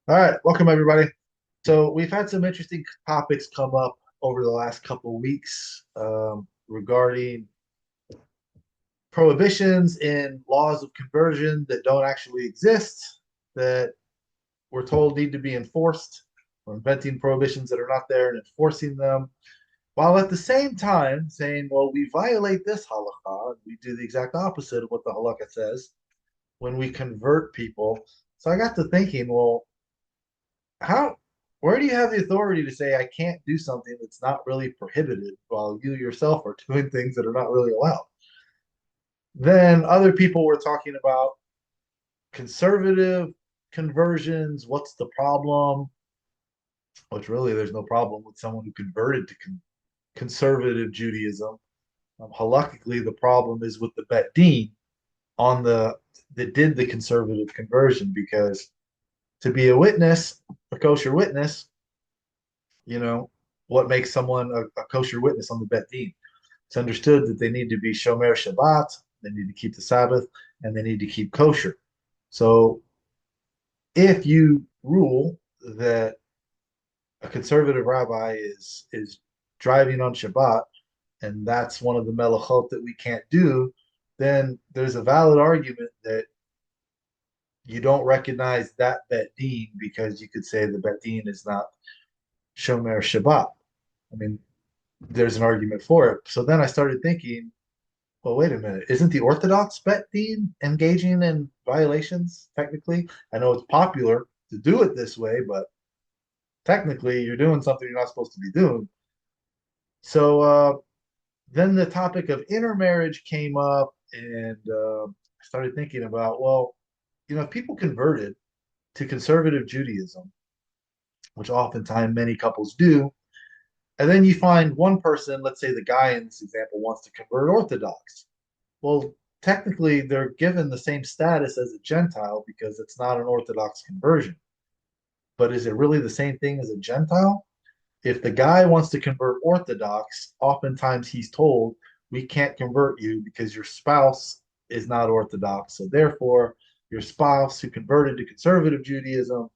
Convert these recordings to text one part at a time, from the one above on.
All right, welcome everybody. So we've had some interesting topics come up over the last couple of weeks regarding prohibitions in laws of conversion that don't actually exist, that we're told need to be enforced. We're inventing prohibitions that are not there and enforcing them, while at the same time saying, well, we violate this halakha, and we do the exact opposite of what the halakha says when we convert people. So I got to thinking, well, how where do you have the authority to say I can't do something that's not really prohibited while you yourself are doing things that are not really allowed? Then other people were talking about conservative conversions. What's the problem? Which really, there's no problem with someone who converted to conservative Judaism. Halakhically, the problem is with the Bet Din on the that did the conservative conversion, because to be a witness, a kosher witness, you know, what makes someone a kosher witness on the Bet Din? It's understood that they need to be Shomer Shabbat, they need to keep the Sabbath, and they need to keep kosher. So if you rule that a conservative rabbi is driving on Shabbat, and that's one of the melachot that we can't do, then there's a valid argument that you don't recognize that Bet Din, because you could say the Bet Din is not Shomer Shabbat. I mean, there's an argument for it. So then I started thinking, well, wait a minute. Isn't the Orthodox Bet Din engaging in violations technically? I know it's popular to do it this way, but technically you're doing something you're not supposed to be doing. So then the topic of intermarriage came up, and I started thinking about, well, if people converted to conservative Judaism, which oftentimes many couples do, and then you find one person, let's say the guy in this example wants to convert Orthodox. Well, technically, they're given the same status as a Gentile because it's not an Orthodox conversion. But is it really the same thing as a Gentile? If the guy wants to convert Orthodox, oftentimes he's told, we can't convert you because your spouse is not Orthodox. So therefore, your spouse who converted to conservative Judaism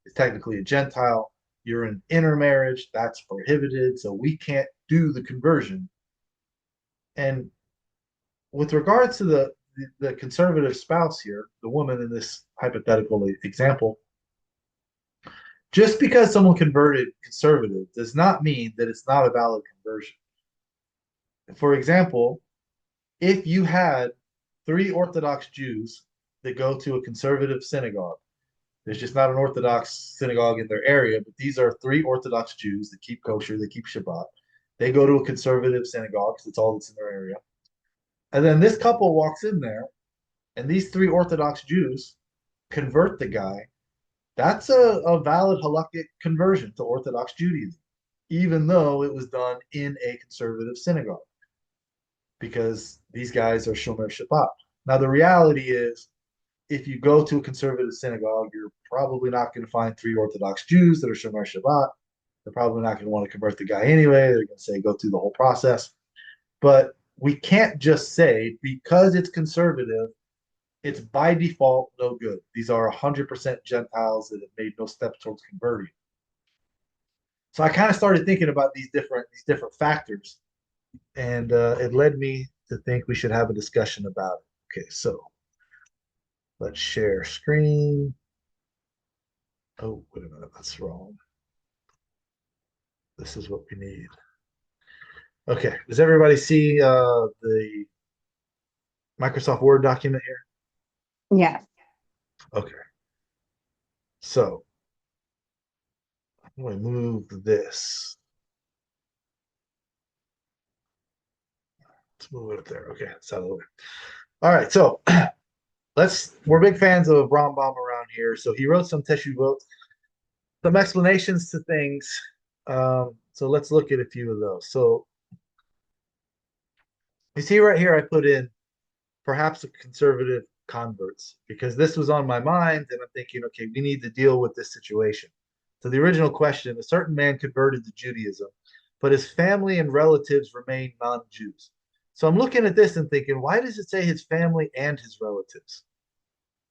is technically a Gentile. You're in intermarriage, that's prohibited. So we can't do the conversion. And with regards to the conservative spouse here, the woman in this hypothetical example, just because someone converted conservative does not mean that it's not a valid conversion. For example, if you had three Orthodox Jews that go to a conservative synagogue, there's just not an Orthodox synagogue in their area, but these are three Orthodox Jews that keep kosher, they keep Shabbat. They go to a conservative synagogue because it's all that's in their area. And then this couple walks in there, and these three Orthodox Jews convert the guy. That's a valid halakhic conversion to Orthodox Judaism, even though it was done in a conservative synagogue, because these guys are Shomer Shabbat. Now, the reality is, if you go to a conservative synagogue, you're probably not going to find three Orthodox Jews that are Shomer Shabbat. They're probably not going to want to convert the guy anyway. They're going to say, go through the whole process. But we can't just say, because it's conservative, it's by default no good. These are 100% Gentiles that have made no steps towards converting. So I kind of started thinking about these different factors, and it led me to think we should have a discussion about it. Okay, so let's share screen. Oh, wait a minute, that's wrong. This is what we need. Okay, does everybody see the Microsoft Word document here? Yes. Okay, so I'm going to move this. Let's move it up there. Okay, it's out of the way. All right, so we're big fans of Rambam around here. So he wrote some teshuvot, some explanations to things. So let's look at a few of those. So you see right here, I put in perhaps a conservative converts, because this was on my mind, and I'm thinking, okay, we need to deal with this situation. So the original question: a certain man converted to Judaism, but his family and relatives remain non-Jews. So I'm looking at this and thinking, why does it say his family and his relatives?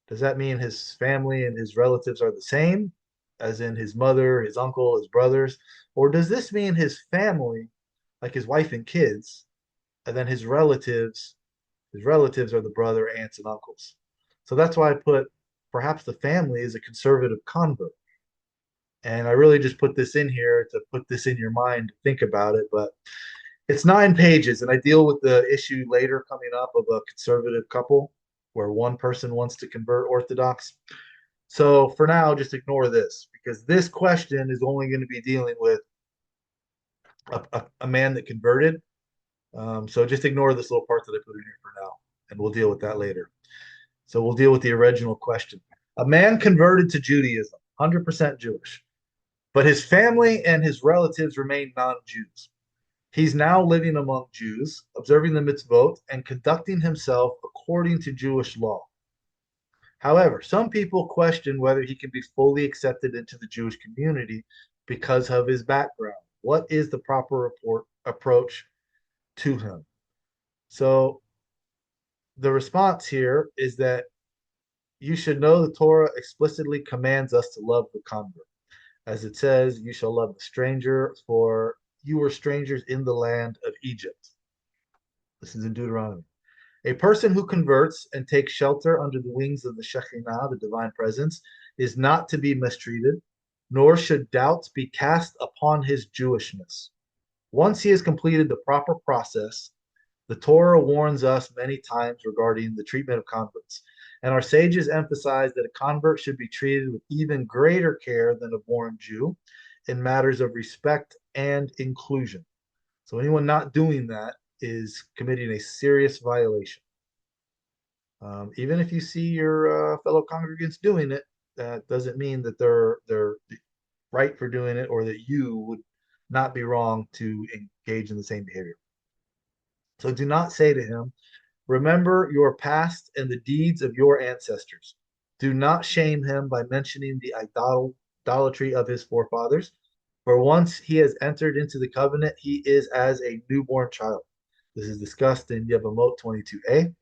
Does that mean his family and his relatives are the same? as in his mother, his uncle, his brothers? Or does this mean his family, like his wife and kids, and then his relatives are the brother, aunts, and uncles. So that's why I put perhaps the family is a conservative convert. And I really just put this in here to put this in your mind to think about it. But it's 9 pages, and I deal with the issue later coming up of a conservative couple where one person wants to convert Orthodox. So for now, just ignore this because this question is only going to be dealing with a man that converted. So just ignore this little part that I put in here for now, and we'll deal with that later. So we'll deal with the original question. A man converted to Judaism, 100% Jewish, but his family and his relatives remain non-Jews. He's now living among Jews, observing the mitzvot, and conducting himself according to Jewish law. However, some people question whether he can be fully accepted into the Jewish community because of his background. What is the proper approach to him? So the response here is that you should know the Torah explicitly commands us to love the convert. As it says, you shall love the stranger, for you were strangers in the land of Egypt. This is in Deuteronomy. A person who converts and takes shelter under the wings of the Shekhinah, the divine presence, is not to be mistreated, nor should doubts be cast upon his Jewishness. Once he has completed the proper process, the Torah warns us many times regarding the treatment of converts, and our sages emphasize that a convert should be treated with even greater care than a born Jew in matters of respect and inclusion. So anyone not doing that is committing a serious violation. Even if you see your fellow congregants doing it, that doesn't mean that they're right for doing it or that you would not be wrong to engage in the same behavior. So do not say to him, remember your past and the deeds of your ancestors. Do not shame him by mentioning the idolatry of his forefathers, for once he has entered into the covenant, he is as a newborn child. This is discussed in Yevamot 22a.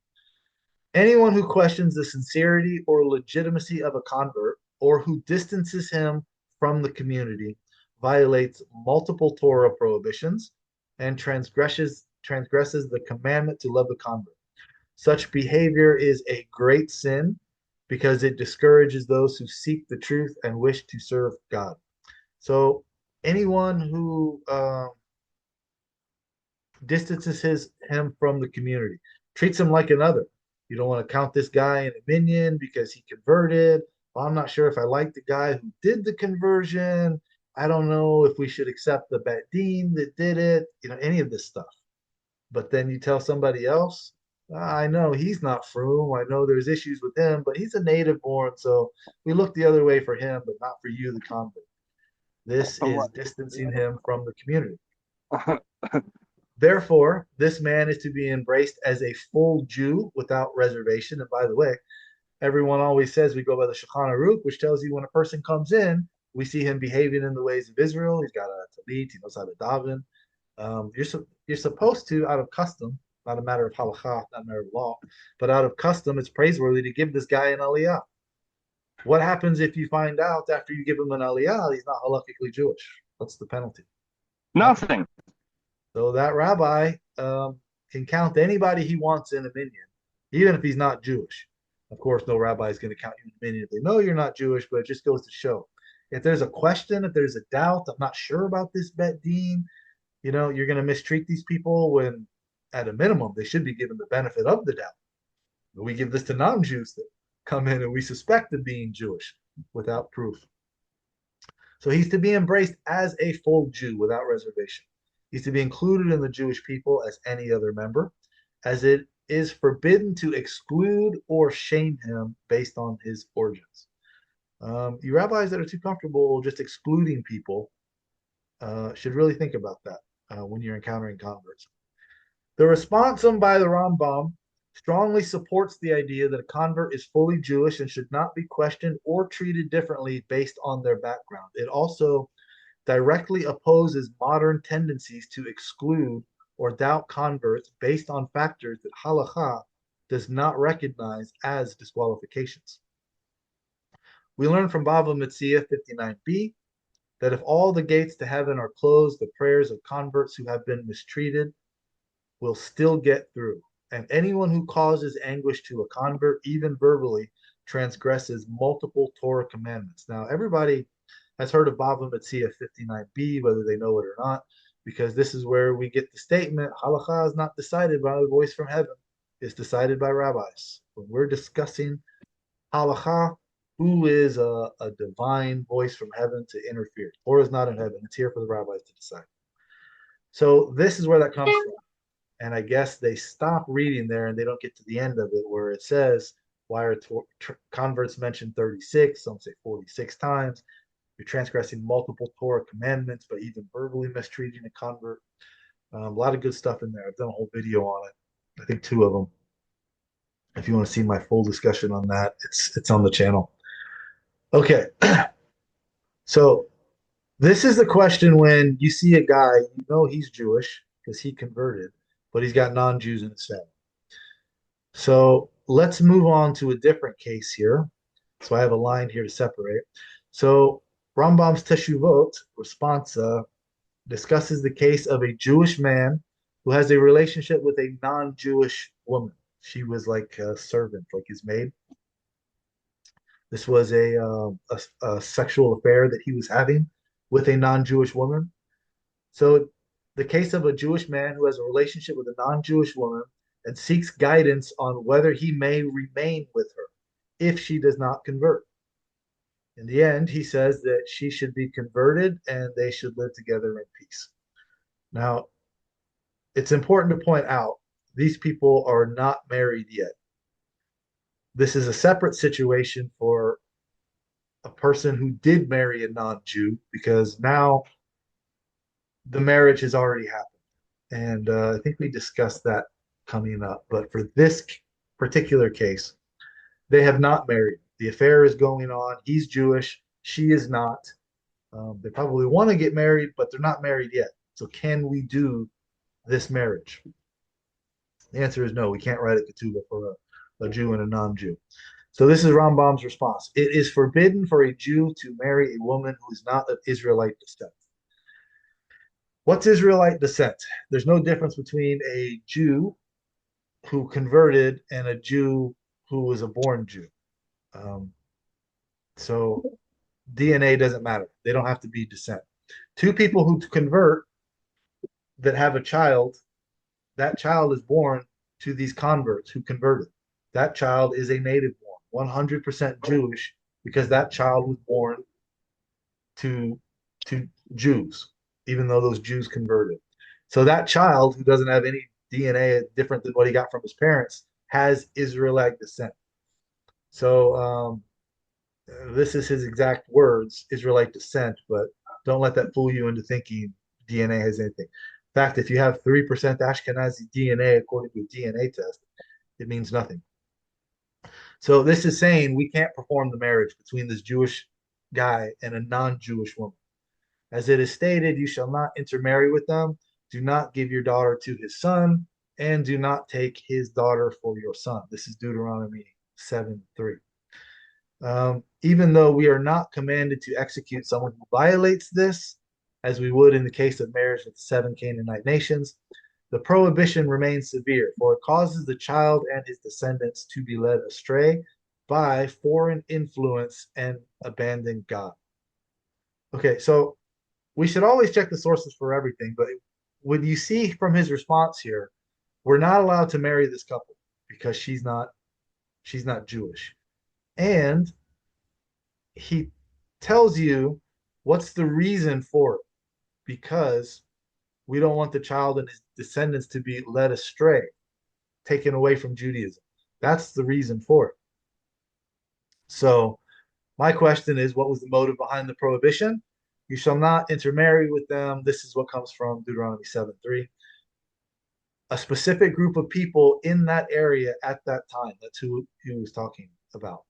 Anyone who questions the sincerity or legitimacy of a convert or who distances him from the community violates multiple Torah prohibitions and transgresses the commandment to love the convert. Such behavior is a great sin because it discourages those who seek the truth and wish to serve God. So, anyone who distances him from the community, treats him like another. You don't want to count this guy in a minion because he converted. Well, I'm not sure if I like the guy who did the conversion. I don't know if we should accept the Bet Din that did it, any of this stuff. But then you tell somebody else, I know he's not frum. I know there's issues with him, but he's a native born, so we look the other way for him, but not for you, the convert. This is distancing him from the community. Therefore, this man is to be embraced as a full Jew without reservation. And by the way, everyone always says we go by the Shulchan Aruch, which tells you when a person comes in, we see him behaving in the ways of Israel. He's got a talit, he knows how to daven. You're supposed to, out of custom, not a matter of halakha, not a matter of law, but out of custom, it's praiseworthy to give this guy an aliyah. What happens if you find out after you give him an aliyah he's not halakhically Jewish? What's the penalty? Nothing. So that rabbi can count anybody he wants in a minyan, even if he's not Jewish. Of course, no rabbi is going to count you in a minyan if they know you're not Jewish, but it just goes to show. If there's a question, if there's a doubt, I'm not sure about this Bet Din, you're going to mistreat these people when, at a minimum, they should be given the benefit of the doubt. But we give this to non-Jews that come in and we suspect of being Jewish without proof. So he's to be embraced as a full Jew without reservation. He's to be included in the Jewish people as any other member, as it is forbidden to exclude or shame him based on his origins. You rabbis that are too comfortable just excluding people should really think about that when you're encountering converts. The responsum by the Rambam strongly supports the idea that a convert is fully Jewish and should not be questioned or treated differently based on their background. It also directly opposes modern tendencies to exclude or doubt converts based on factors that halakha does not recognize as disqualifications. We learn from Bava Metzia 59b that if all the gates to heaven are closed, the prayers of converts who have been mistreated will still get through. And anyone who causes anguish to a convert, even verbally, transgresses multiple Torah commandments. Now, everybody has heard of Bava Metzia 59b, whether they know it or not, because this is where we get the statement halacha is not decided by a voice from heaven, it's decided by rabbis. When we're discussing halacha, who is a divine voice from heaven to interfere? Torah is not in heaven, it's here for the rabbis to decide. So, this is where that comes from. And I guess they stop reading there and they don't get to the end of it where it says, why are converts mentioned 36? Some say 46 times. You're transgressing multiple Torah commandments, but even verbally mistreating a convert. A lot of good stuff in there. I've done a whole video on it. I think two of them. If you want to see my full discussion on that, it's on the channel. Okay, so this is the question when you see a guy, you know he's Jewish because he converted, but he's got non-Jews in his family. So let's move on to a different case here. So I have a line here to separate. So Rambam's Teshuvot response discusses the case of a Jewish man who has a relationship with a non-Jewish woman. She was like a servant, like his maid. This was a sexual affair that he was having with a non-Jewish woman. So the case of a Jewish man who has a relationship with a non-Jewish woman and seeks guidance on whether he may remain with her if she does not convert. In the end, he says that she should be converted and they should live together in peace. Now, it's important to point out these people are not married yet. This is a separate situation for a person who did marry a non-Jew because now the marriage has already happened. And I think we discussed that coming up. But for this particular case, they have not married. The affair is going on. He's Jewish. She is not. They probably want to get married, but they're not married yet. So can we do this marriage? The answer is no. We can't write a ketubah for a Jew and a non-Jew. So this is Rambam's response. It is forbidden for a Jew to marry a woman who is not of Israelite descent. What's Israelite descent? There's no difference between a Jew who converted and a Jew who was a born Jew. Um, so DNA doesn't matter. They don't have to be descent. Two people who convert that have a child, that child is born to these converts who converted. That child is a native born, 100% Jewish, because that child was born to to Jews, even though those Jews converted. So that child who doesn't have any DNA different than what he got from his parents has Israelite descent. So this is his exact words, Israelite descent, but don't let that fool you into thinking DNA has anything. In fact, if you have 3% Ashkenazi DNA according to a DNA test, it means nothing. So this is saying we can't perform the marriage between this Jewish guy and a non-Jewish woman. As it is stated, you shall not intermarry with them. Do not give your daughter to his son, and do not take his daughter for your son. This is Deuteronomy 7:3. Even though we are not commanded to execute someone who violates this, as we would in the case of marriage with 7 Canaanite nations, the prohibition remains severe, for it causes the child and his descendants to be led astray by foreign influence and abandon God. Okay, so we should always check the sources for everything, but when you see from his response here, we're not allowed to marry this couple because she's not Jewish. And he tells you what's the reason for it because we don't want the child and his descendants to be led astray, taken away from Judaism. That's the reason for it. So, my question is what was the motive behind the prohibition? You shall not intermarry with them. This is what comes from Deuteronomy 7:3. A specific group of people in that area at that time. That's who he was talking about.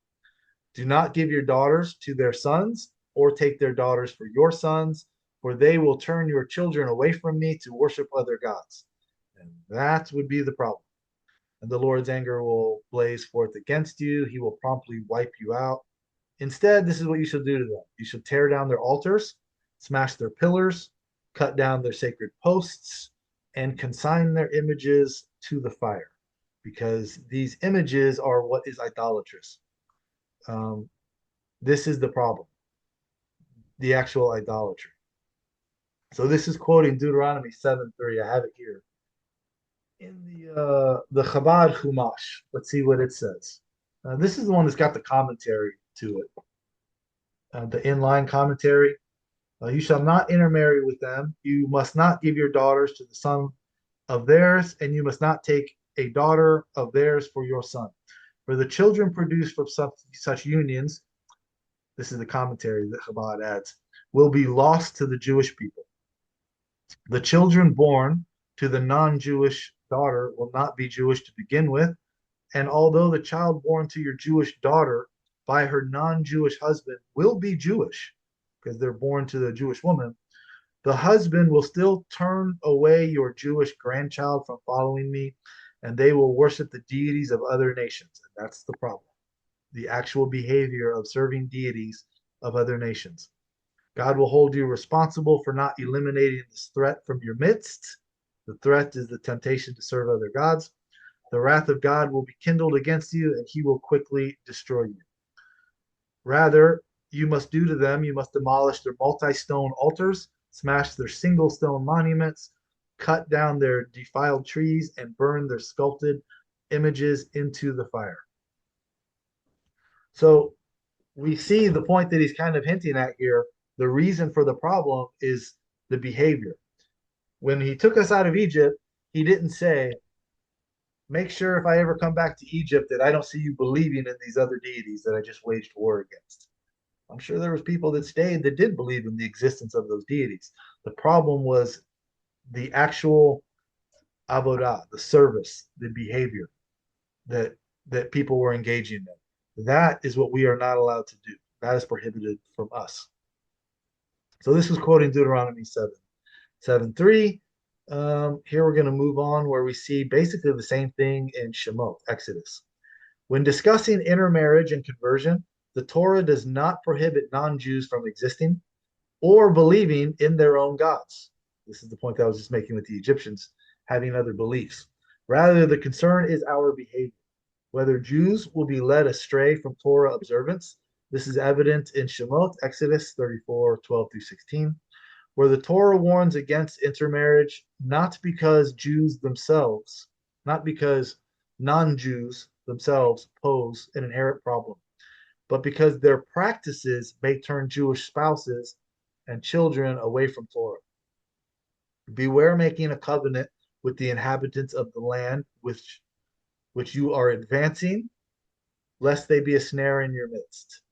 Do not give your daughters to their sons, or take their daughters for your sons, for they will turn your children away from me to worship other gods. And that would be the problem. And the Lord's anger will blaze forth against you. He will promptly wipe you out. Instead, this is what you should do to them. You should tear down their altars, smash their pillars, cut down their sacred posts, and consign their images to the fire, because these images are what is idolatrous. Um, this is the problem, the actual idolatry. So this is quoting Deuteronomy 7:3. I have it here in the Chabad Chumash. Let's see what it says. This is the one that's got the commentary to it, the inline commentary. You shall not intermarry with them. You must not give your daughters to the son of theirs, and you must not take a daughter of theirs for your son. For the children produced from such unions, this is the commentary that Chabad adds, will be lost to the Jewish people. The children born to the non Jewish daughter will not be Jewish to begin with. And although the child born to your Jewish daughter by her non Jewish husband will be Jewish, because they're born to the Jewish woman, the husband will still turn away your Jewish grandchild from following me, and they will worship the deities of other nations. And that's the problem, the actual behavior of serving deities of other nations. God will hold you responsible for not eliminating this threat from your midst. The threat is the temptation to serve other gods. The wrath of God will be kindled against you, and he will quickly destroy you. Rather, you must do to them, you must demolish their multi stone altars, smash their single stone monuments, cut down their defiled trees, and burn their sculpted images into the fire. So we see the point that he's kind of hinting at here. The reason for the problem is the behavior. When he took us out of Egypt, he didn't say, make sure if I ever come back to Egypt that I don't see you believing in these other deities that I just waged war against. I'm sure there was people that stayed that did believe in the existence of those deities. The problem was the actual avodah, the service, the behavior that people were engaging in. That is what we are not allowed to do. That is prohibited from us. So this was quoting Deuteronomy 7:3. Here we're going to move on where we see basically the same thing in Shemot, Exodus. When discussing intermarriage and conversion, the Torah does not prohibit non-Jews from existing or believing in their own gods. This is the point that I was just making with the Egyptians having other beliefs. Rather, the concern is our behavior. Whether Jews will be led astray from Torah observance. This is evident in Shemot, Exodus 34:12-16, where the Torah warns against intermarriage, not because Jews themselves, not because non-Jews themselves pose an inherent problem, but because their practices may turn Jewish spouses and children away from Torah. Beware making a covenant with the inhabitants of the land which you are advancing, lest they be a snare in your midst.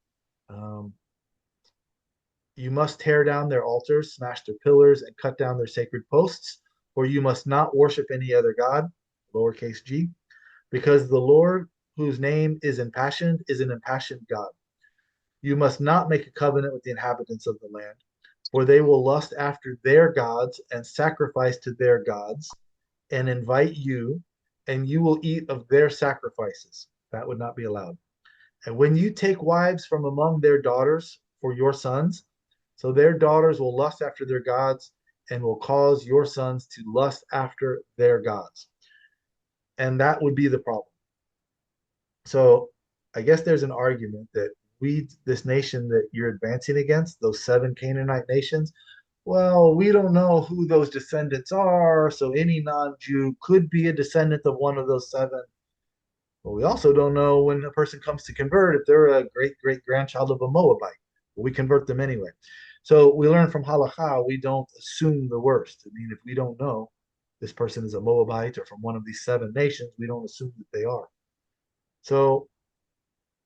You must tear down their altars, smash their pillars, and cut down their sacred posts, for you must not worship any other God, lowercase g, because the Lord, whose name is impassioned, is an impassioned God. You must not make a covenant with the inhabitants of the land, for they will lust after their gods and sacrifice to their gods and invite you, and you will eat of their sacrifices. That would not be allowed. And when you take wives from among their daughters for your sons, so their daughters will lust after their gods and will cause your sons to lust after their gods. And that would be the problem. So I guess there's an argument that this nation that you're advancing against, those 7 Canaanite nations, well, we don't know who those descendants are, so any non-Jew could be a descendant of one of those 7. But we also don't know when a person comes to convert if they're a great grandchild of a Moabite. We convert them anyway. So we learn from halakha, we don't assume the worst. I mean, if we don't know this person is a Moabite or from one of these 7 nations, we don't assume that they are. So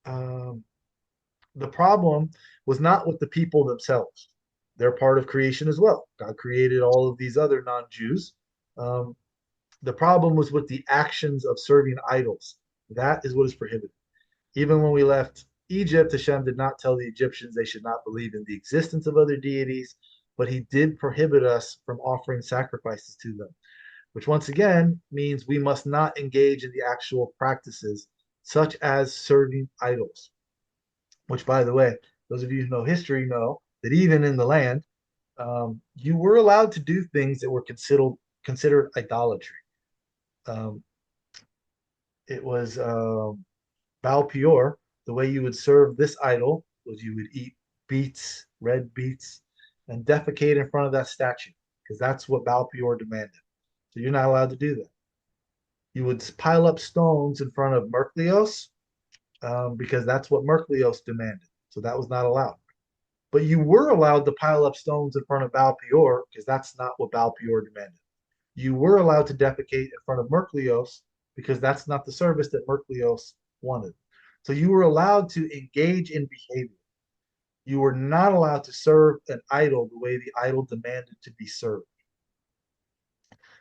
the problem was not with the people themselves. They're part of creation as well. God created all of these other non-Jews. The problem was with the actions of serving idols. That is what is prohibited. Even when we left Egypt, Hashem did not tell the Egyptians they should not believe in the existence of other deities, but he did prohibit us from offering sacrifices to them, which once again means we must not engage in the actual practices, such as serving idols. which, by the way, those of you who know history know that even in the land, you were allowed to do things that were considered idolatry. Um, it was Baal Peor. The way you would serve this idol was you would eat beets, red beets, and defecate in front of that statue, because that's what Baal Peor demanded. So you're not allowed to do that. You would pile up stones in front of Merklios, because that's what Merklios demanded. So that was not allowed. But you were allowed to pile up stones in front of Baal Peor because that's not what Baal Peor demanded. You were allowed to defecate in front of Merklios because that's not the service that Merklios wanted. So you were allowed to engage in behavior. You were not allowed to serve an idol the way the idol demanded to be served.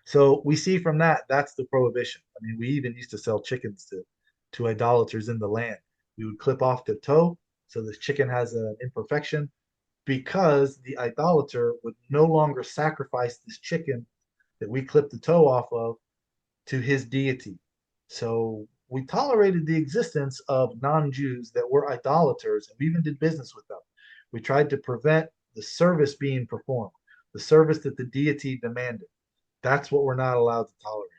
So we see from that, that's the prohibition. I mean, we even used to sell chickens to idolaters in the land. We would clip off the toe so the chicken has an imperfection because the idolater would no longer sacrifice this chicken that we clipped the toe off of to his deity. So we tolerated the existence of non-Jews that were idolaters, and we even did business with them. We tried to prevent the service being performed, the service that the deity demanded. That's what we're not allowed to tolerate.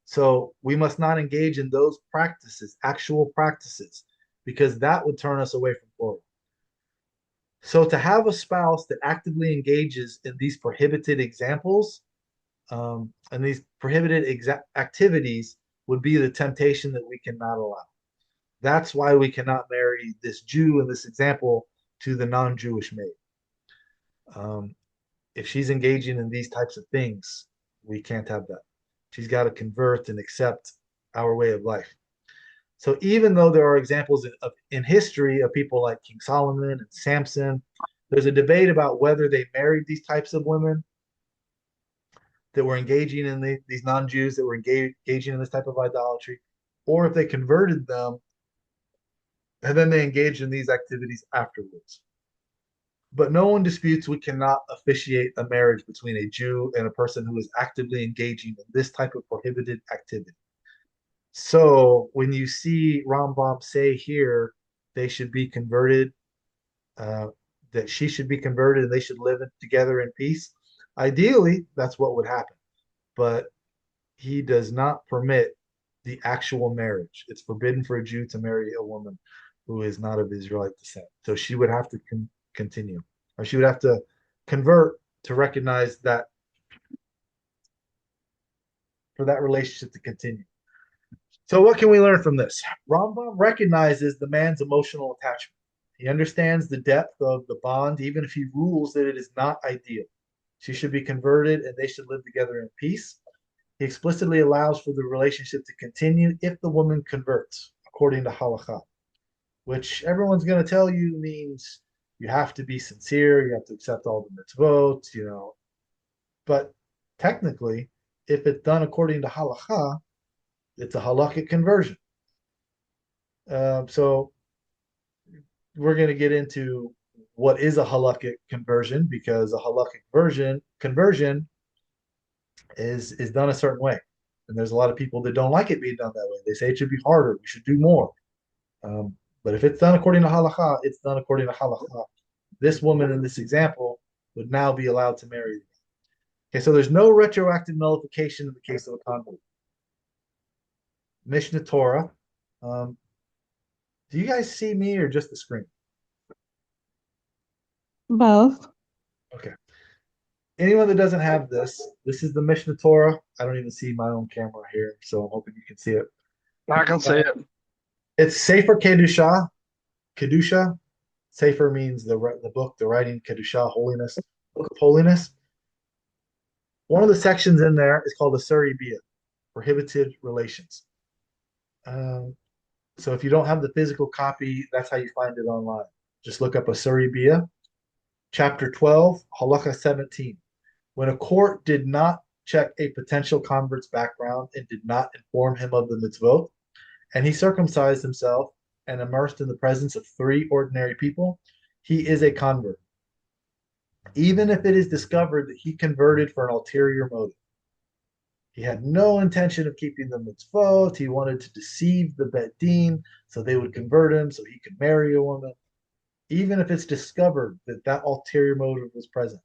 So we must not engage in those practices, actual practices, because that would turn us away from Torah. So to have a spouse that actively engages in these prohibited examples, and these prohibited activities would be the temptation that we cannot allow. That's why we cannot marry this Jew in this example to the non-Jewish maid. Um, if she's engaging in these types of things, we can't have that. She's got to convert and accept our way of life. So even though there are examples in history of people like King Solomon and Samson, there's a debate about whether they married these types of women that were engaging in these non-Jews that were engaging in this type of idolatry, or if they converted them and then they engaged in these activities afterwards. But no one disputes we cannot officiate a marriage between a Jew and a person who is actively engaging in this type of prohibited activity. So when you see Rambam say here they should be converted, uh, that she should be converted and they should live together in peace, ideally that's what would happen. But he does not permit the actual marriage. It's forbidden for a Jew to marry a woman who is not of Israelite descent. So she would have to continue, or she would have to convert to recognize that for that relationship to continue. So, what can we learn from this? Rambam recognizes the man's emotional attachment. He understands the depth of the bond, even if he rules that it is not ideal. She should be converted and they should live together in peace. He explicitly allows for the relationship to continue if the woman converts, according to halakha, which everyone's going to tell you means you have to be sincere, you have to accept all the mitzvot, But technically, if it's done according to halakha, it's a halakhic conversion. So we're going to get into what is a halakhic conversion, because a halakhic conversion is done a certain way. And there's a lot of people that don't like it being done that way. They say it should be harder. We should do more. But if it's done according to halakha, it's done according to halakha. This woman in this example would now be allowed to marry. Okay, so there's no retroactive nullification in the case of a convert. Mishnah Torah. Do you guys see me or just the screen? Both. Okay. Anyone that doesn't have this is the Mishnah Torah. I don't even see my own camera here, so I'm hoping you can see it. I can see it. It's Sefer Kedusha. Kedusha. Sefer means the book, the writing. Kedusha, holiness, book of holiness. One of the sections in there is called the Suri Bia, prohibited relations. Um, so if you don't have the physical copy, that's how you find it online. Just look up a Suri Bia, chapter 12, halacha 17. When a court did not check a potential convert's background and did not inform him of the mitzvot, and he circumcised himself and immersed in the presence of three ordinary people, he is a convert, even if it is discovered that he converted for an ulterior motive. He had no intention of keeping the mitzvot. He wanted to deceive the Bet Din so they would convert him so he could marry a woman, even if it's discovered that that ulterior motive was present.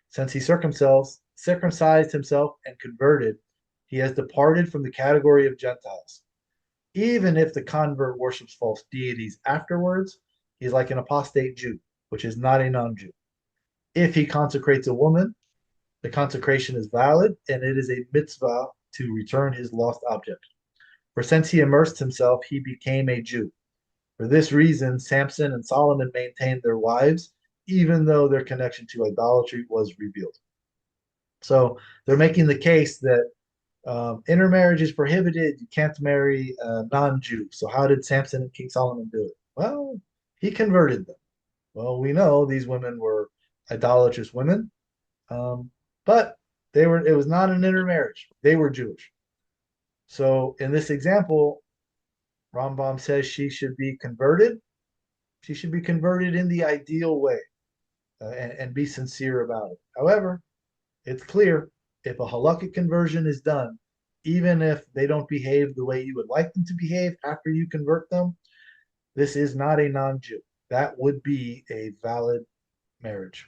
Since he circumcised himself and converted, he has departed from the category of Gentiles. Even if the convert worships false deities afterwards, he's like an apostate Jew, which is not a non Jew. If he consecrates a woman, the consecration is valid and it is a mitzvah to return his lost object. For since he immersed himself, he became a Jew. For this reason, Samson and Solomon maintained their wives, even though their connection to idolatry was revealed. So they're making the case that intermarriage is prohibited. You can't marry a non-Jew. So how did Samson and King Solomon do it? Well, he converted them. Well, we know these women were idolatrous women, um, but they were. It was not an intermarriage. They were Jewish. So in this example, Rambam says she should be converted. She should be converted in the ideal way and be sincere about it. However, it's clear if a halakhic conversion is done, even if they don't behave the way you would like them to behave after you convert them, this is not a non-Jew. That would be a valid marriage.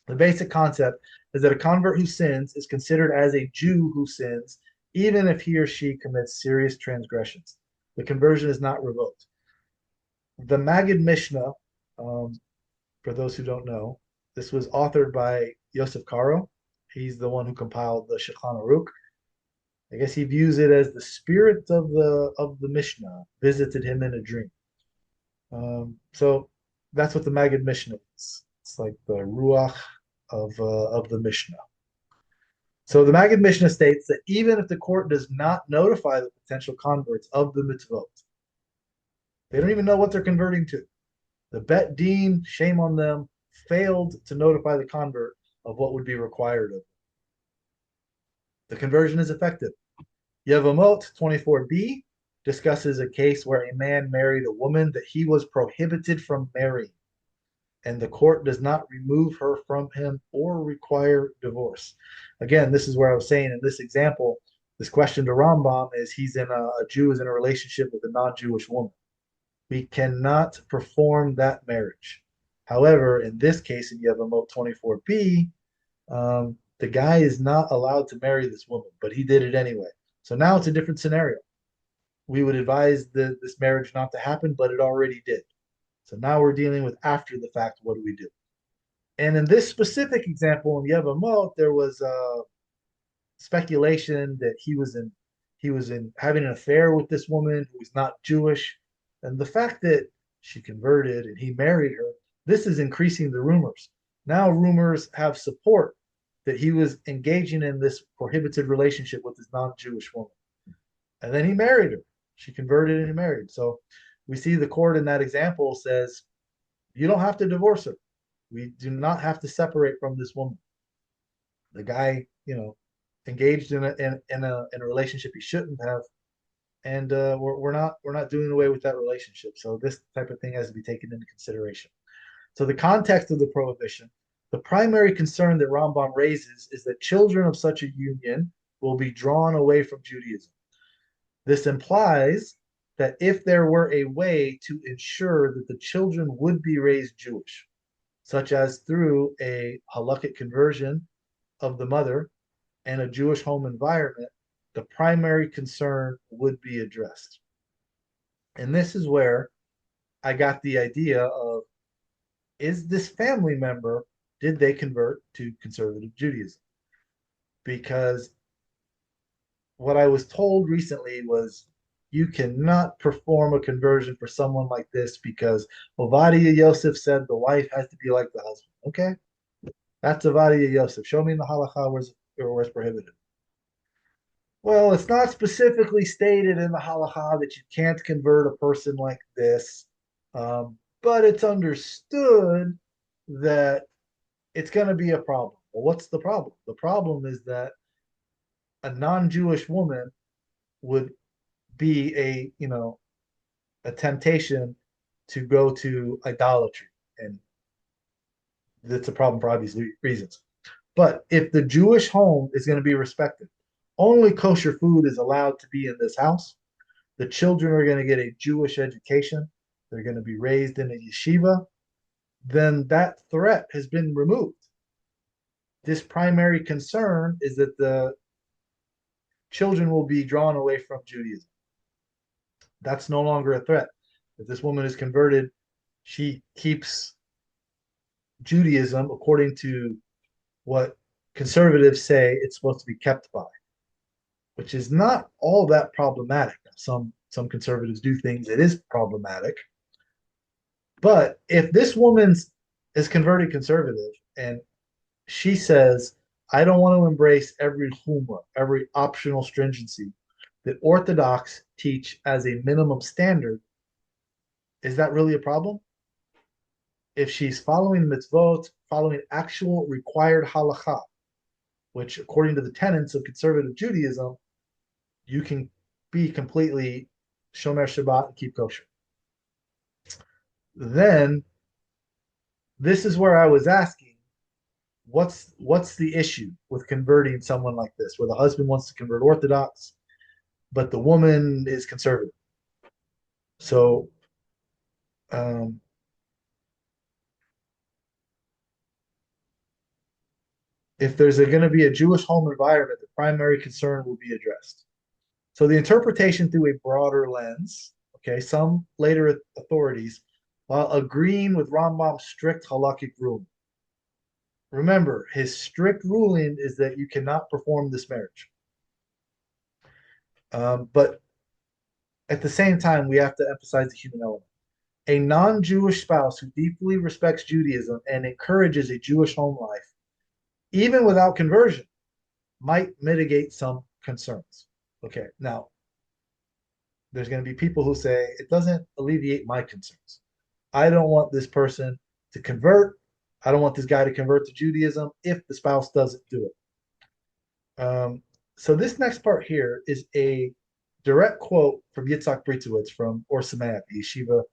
The basic concept is that a convert who sins is considered as a Jew who sins, even if he or she commits serious transgressions. The conversion is not revoked. The Maggid Mishnah, um, for those who don't know, this was authored by Yosef Karo. He's the one who compiled the Shulchan Aruch. I guess he views it as the spirit of the Mishnah visited him in a dream. So that's what the Maggid Mishnah is. It's like the ruach of the Mishnah. So the Maggid Mishnah states that even if the court does not notify the potential converts of the mitzvot, they don't even know what they're converting to. The Bet Din, shame on them, failed to notify the convert of what would be required of them. The conversion is effective. Yevamot 24b discusses a case where a man married a woman that he was prohibited from marrying, and the court does not remove her from him or require divorce. Again, this is where I was saying in this example, this question to Rambam is a Jew is in a relationship with a non-Jewish woman. We cannot perform that marriage. However, in this case, in Yevamot 24b, the guy is not allowed to marry this woman, but he did it anyway. So now it's a different scenario. We would advise this marriage not to happen, but it already did. So now we're dealing with after the fact, what do we do? And in this specific example in Yevamot, there was speculation that he was in having an affair with this woman who was not Jewish. And the fact that she converted and he married her, this is increasing the rumors. Now rumors have support that he was engaging in this prohibited relationship with this non-Jewish woman. And then he married her. She converted and he married. So we see the court in that example says, you don't have to divorce her. We do not have to separate from this woman. The guy, engaged in a relationship he shouldn't have, and we're not doing away with that relationship. So this type of thing has to be taken into consideration. So the context of the prohibition, the primary concern that Rambam raises is that children of such a union will be drawn away from Judaism. This implies that if there were a way to ensure that the children would be raised Jewish, such as through a halakhic conversion of the mother and a Jewish home environment, the primary concern would be addressed. And this is where I got the idea of, is this family member, did they convert to conservative Judaism? Because what I was told recently was you cannot perform a conversion for someone like this because Ovadia Yosef said the wife has to be like the husband. Okay, that's Ovadia Yosef. Show me in the halacha where it's prohibited. Well, it's not specifically stated in the halacha that you can't convert a person like this, but it's understood that it's going to be a problem. Well, what's the problem? The problem is that a non-Jewish woman would be a temptation to go to idolatry, and that's a problem for obvious reasons. But if the Jewish home is going to be respected, only kosher food is allowed to be in this house. The children are going to get a Jewish education. They're going to be raised in a yeshiva. Then that threat has been removed. This primary concern is that the children will be drawn away from Judaism. That's no longer a threat. If this woman is converted, she keeps Judaism according to what conservatives say it's supposed to be kept by, which is not all that problematic. Some conservatives do things that is problematic, but if this woman is converted conservative and she says, "I don't want to embrace every humra, every optional stringency that Orthodox teach as a minimum standard," is that really a problem? If she's following mitzvot, following actual required halacha, which according to the tenets of conservative Judaism, you can be completely shomer Shabbat and keep kosher. Then this is where I was asking, what's the issue with converting someone like this, where the husband wants to convert Orthodox, but the woman is conservative? So um, if there's going to be a Jewish home environment, the primary concern will be addressed. So the interpretation through a broader lens, okay, some later authorities, while agreeing with Rambam's strict halakhic rule. Remember, his strict ruling is that you cannot perform this marriage. But at the same time, we have to emphasize the human element. A non-Jewish spouse who deeply respects Judaism and encourages a Jewish home life, even without conversion, might mitigate some concerns. Okay, now there's going to be people who say it doesn't alleviate my concerns. I don't want this person to convert. I don't want this guy to convert to Judaism if the spouse doesn't do it. So this next part here is a direct quote from Yitzhak Britzowitz from Or Sameach, the yeshiva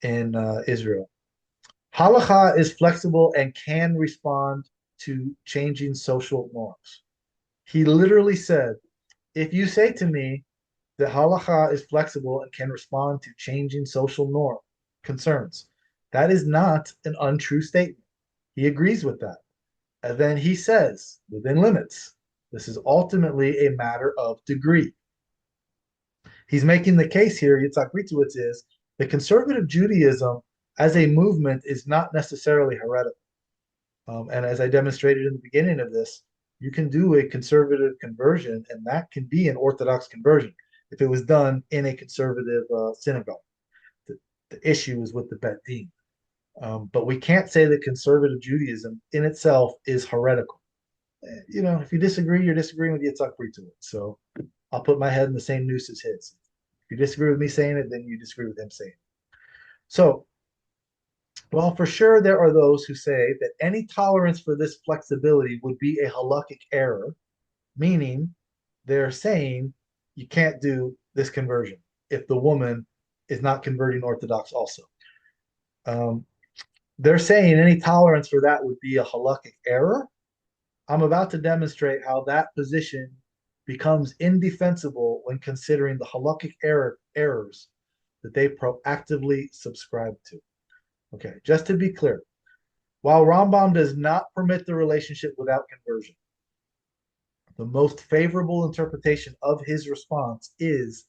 in Israel. Halacha is flexible and can respond to changing social norms. He literally said, if you say to me that halacha is flexible and can respond to changing social norm concerns, that is not an untrue statement. He agrees with that. And then he says, within limits, this is ultimately a matter of degree. He's making the case here, Yitzhak Britzowitz is, that conservative Judaism as a movement is not necessarily heretical. And as I demonstrated in the beginning of this, you can do a conservative conversion, and that can be an Orthodox conversion if it was done in a conservative synagogue. The issue is with the Bet Din. But we can't say that conservative Judaism in itself is heretical. You know, if you disagree, you're disagreeing with Yitzhak Britzowitz. So I'll put my head in the same noose as his. If you disagree with me saying it, then you disagree with him saying it. So, well, for sure, there are those who say that any tolerance for this flexibility would be a halakhic error, meaning they're saying you can't do this conversion if the woman is not converting Orthodox also. They're saying any tolerance for that would be a halakhic error. I'm about to demonstrate how that position becomes indefensible when considering the halakhic errors that they proactively subscribe to. Okay, just to be clear, while Rambam does not permit the relationship without conversion, the most favorable interpretation of his response is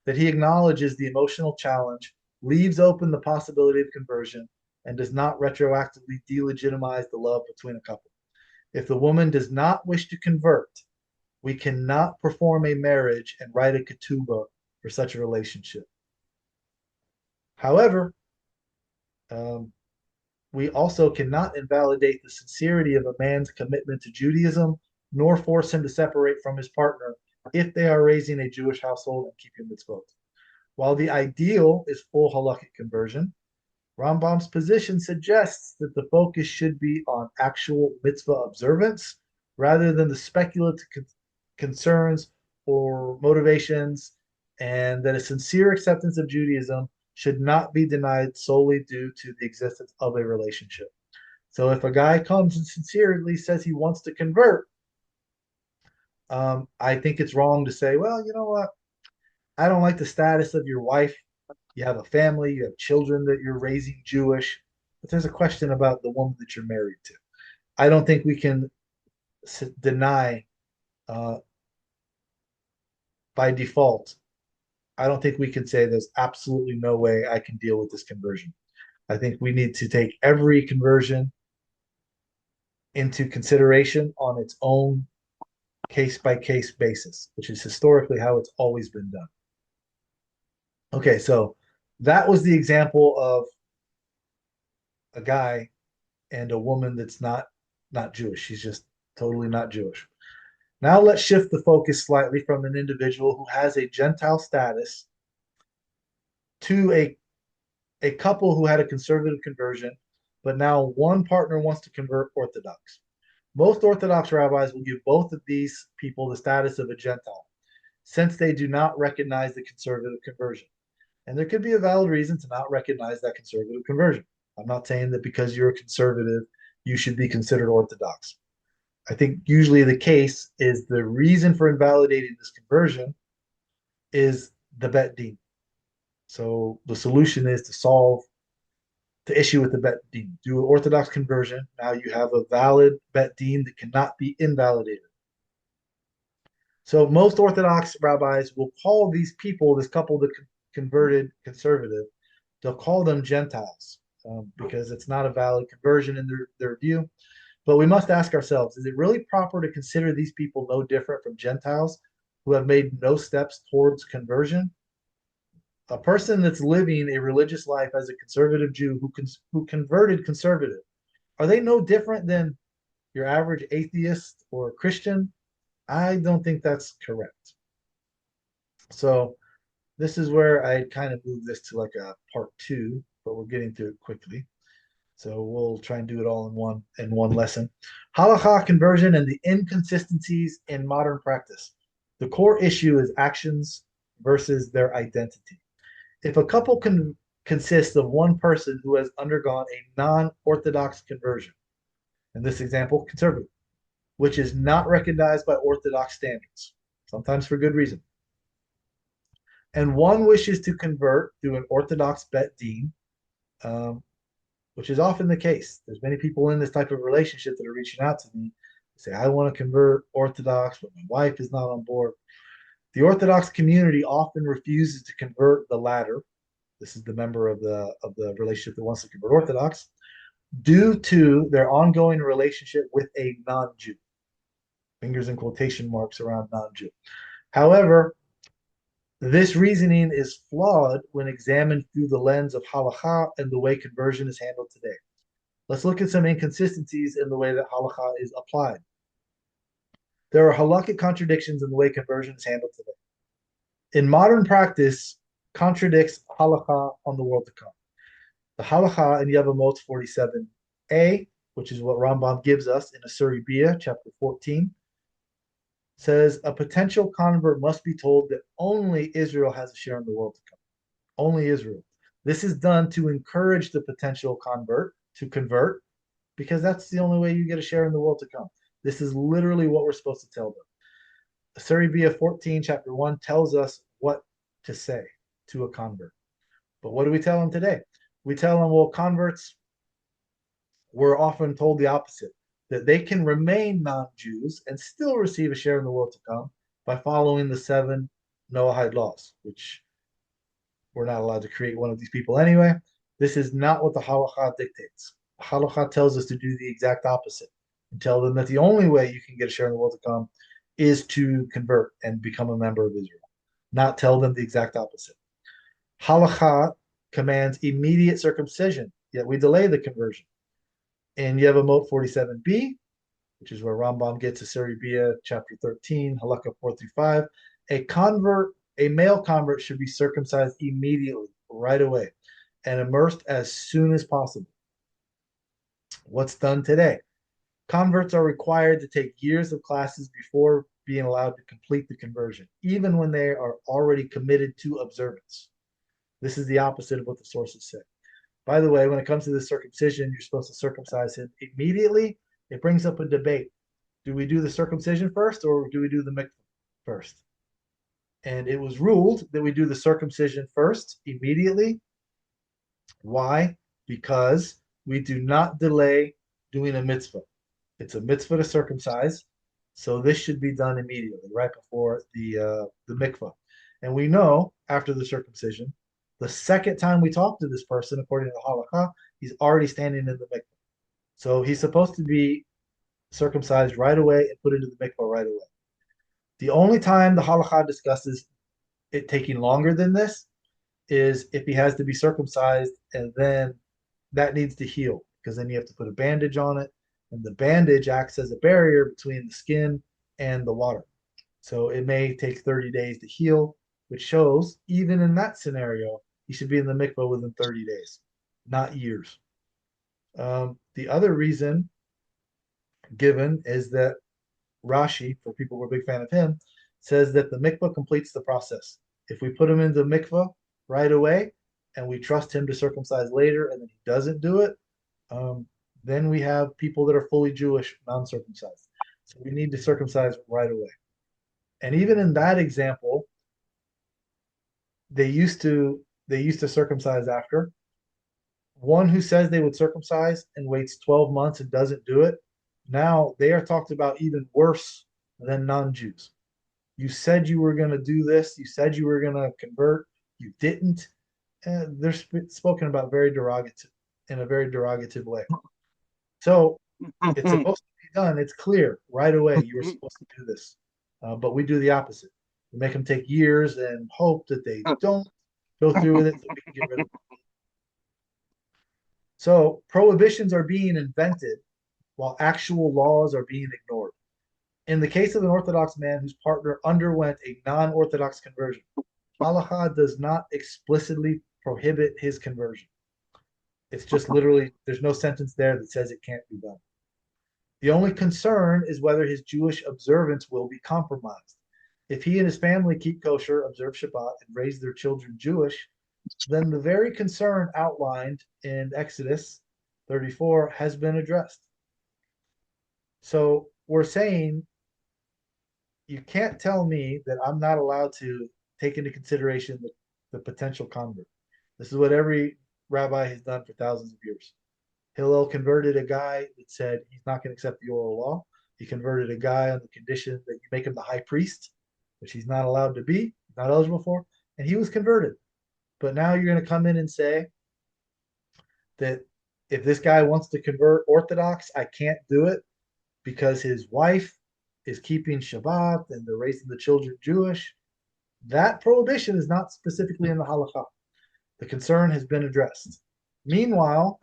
that he acknowledges the emotional challenge, leaves open the possibility of conversion, and does not retroactively delegitimize the love between a couple. If the woman does not wish to convert, we cannot perform a marriage and write a ketubah for such a relationship. However, we also cannot invalidate the sincerity of a man's commitment to Judaism, nor force him to separate from his partner if they are raising a Jewish household and keeping mitzvot. While the ideal is full halakhic conversion, Rambam's position suggests that the focus should be on actual mitzvah observance rather than the speculative concerns or motivations, and that a sincere acceptance of Judaism should not be denied solely due to the existence of a relationship. So if a guy comes and sincerely says he wants to convert, I think it's wrong to say, well, you know what? I don't like the status of your wife. You have a family, you have children that you're raising Jewish, but there's a question about the woman that you're married to. I don't think we can deny uh, by default. I don't think we can say there's absolutely no way I can deal with this conversion. I think we need to take every conversion into consideration on its own case by case basis, which is historically how it's always been done. Okay, so that was the example of a guy and a woman that's not Jewish. She's just totally not Jewish. Now let's shift the focus slightly from an individual who has a Gentile status to a couple who had a conservative conversion, but now one partner wants to convert Orthodox. Most Orthodox rabbis will give both of these people the status of a Gentile, since they do not recognize the conservative conversion. And there could be a valid reason to not recognize that conservative conversion. I'm not saying that because you're a conservative, you should be considered Orthodox. I think usually the case is the reason for invalidating this conversion is the bet din. So the solution is to solve the issue with the bet din. Do an Orthodox conversion. Now you have a valid bet din that cannot be invalidated. So most Orthodox rabbis will call these people, this couple that converted conservative, they'll call them Gentiles because it's not a valid conversion in their view. But we must ask ourselves, is it really proper to consider these people no different from Gentiles who have made no steps towards conversion? A person that's living a religious life as a conservative Jew who converted conservative, are they no different than your average atheist or Christian? I don't think that's correct. So this is where I kind of move this to like a part two, but we're getting through it quickly. So we'll try and do it all in one lesson. Halakha conversion and the inconsistencies in modern practice. The core issue is actions versus their identity. If a couple consists of one person who has undergone a non-orthodox conversion, in this example, conservative, which is not recognized by orthodox standards, sometimes for good reason, and one wishes to convert through an orthodox bet din, um, which is often the case. There's many people in this type of relationship that are reaching out to me, say, I want to convert Orthodox, but my wife is not on board. The Orthodox community often refuses to convert the latter. This is the member of the relationship that wants to convert Orthodox, due to their ongoing relationship with a non-Jew. Fingers in quotation marks around non-Jew. However, this reasoning is flawed when examined through the lens of halakha and the way conversion is handled today. Let's look at some inconsistencies in the way that halakha is applied. There are halakhic contradictions in the way conversion is handled today. In modern practice, contradicts halakha on the world to come. The halakha in Yevamot 47a, which is what Rambam gives us in Asuri Bia, chapter 14, says a potential convert must be told that only Israel has a share in the world to come. Only Israel. This is done to encourage the potential convert to convert because that's the only way you get a share in the world to come. This is literally what we're supposed to tell them. Asuri Bia 14, chapter 1 tells us what to say to a convert. But what do we tell them today? We tell them, well, converts, we're often told the opposite, that they can remain non-Jews and still receive a share in the world to come by following the 7 Noahide laws, which we're not allowed to create one of these people anyway. This is not what the halakha dictates. Halakha tells us to do the exact opposite and tell them that the only way you can get a share in the world to come is to convert and become a member of Israel, not tell them the exact opposite. Halakha commands immediate circumcision, yet we delay the conversion. In Yevamot 47b, which is where Rambam gets Asuri Bia, chapter 13, halakha 4 through 5, a male convert should be circumcised immediately, right away, and immersed as soon as possible. What's done today? Converts are required to take years of classes before being allowed to complete the conversion, even when they are already committed to observance. This is the opposite of what the sources say. By the way, when it comes to the circumcision, you're supposed to circumcise him immediately. It brings up a debate. do we do the circumcision first or do we do the mikvah first? And it was ruled that we do the circumcision first immediately. Why? Because we do not delay doing a mitzvah. It's a mitzvah to circumcise, so this should be done immediately, right before the mikvah. And we know after the circumcision, the second time we talk to this person, according to the halakha, he's already standing in the mikvah. So he's supposed to be circumcised right away and put into the mikvah right away. The only time the halakha discusses it taking longer than this is if he has to be circumcised and then that needs to heal because then you have to put a bandage on it and the bandage acts as a barrier between the skin and the water. So it may take 30 days to heal, which shows even in that scenario, he should be in the mikvah within 30 days, not years. The other reason given is that Rashi, for people who are a big fan of him, says that the mikvah completes the process. If we put him into the mikvah right away and we trust him to circumcise later and then he doesn't do it, then we have people that are fully Jewish, non-circumcised. So we need to circumcise right away. And even in that example, they used to circumcise after. One who says they would circumcise and waits 12 months and doesn't do it, now they are talked about even worse than non-Jews. You said you were going to do this, you said you were going to convert, you didn't. And they're spoken about very derogative in a very derogative way. So it's supposed to be done. It's clear right away you were supposed to do this, but we do the opposite. We make them take years and hope that they don't go through with it so we can get rid of them. So prohibitions are being invented while actual laws are being ignored. In the case of an Orthodox man whose partner underwent a non-Orthodox conversion, Halakha does not explicitly prohibit his conversion. It's just literally, there's no sentence there that says it can't be done. The only concern is whether his Jewish observance will be compromised. If he and his family keep kosher, observe Shabbat, and raise their children Jewish, then the very concern outlined in Exodus 34 has been addressed. So we're saying you can't tell me that I'm not allowed to take into consideration the potential convert. This is what every rabbi has done for thousands of years. Hillel converted a guy that said he's not going to accept the oral law. He converted a guy on the condition that you make him the high priest, which he's not allowed to be, not eligible for, and he was converted. But now you're going to come in and say that if this guy wants to convert Orthodox, I can't do it because his wife is keeping Shabbat and they're raising the children Jewish. That prohibition is not specifically in the halakha. The concern has been addressed. Meanwhile,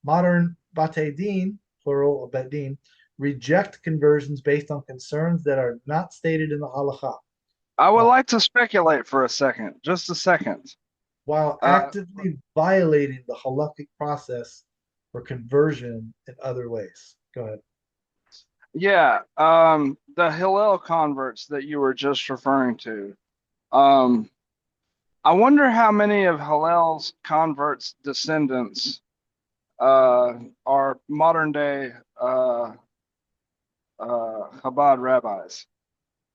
modern Batei Din, plural of Bet Din, reject conversions based on concerns that are not stated in the halakha. I would like to speculate for a second, just a second. While actively violating the halakhic process for conversion in other ways. Go ahead. Yeah, the Hillel converts that you were just referring to. I wonder how many of Hillel's converts' descendants are modern day Chabad rabbis.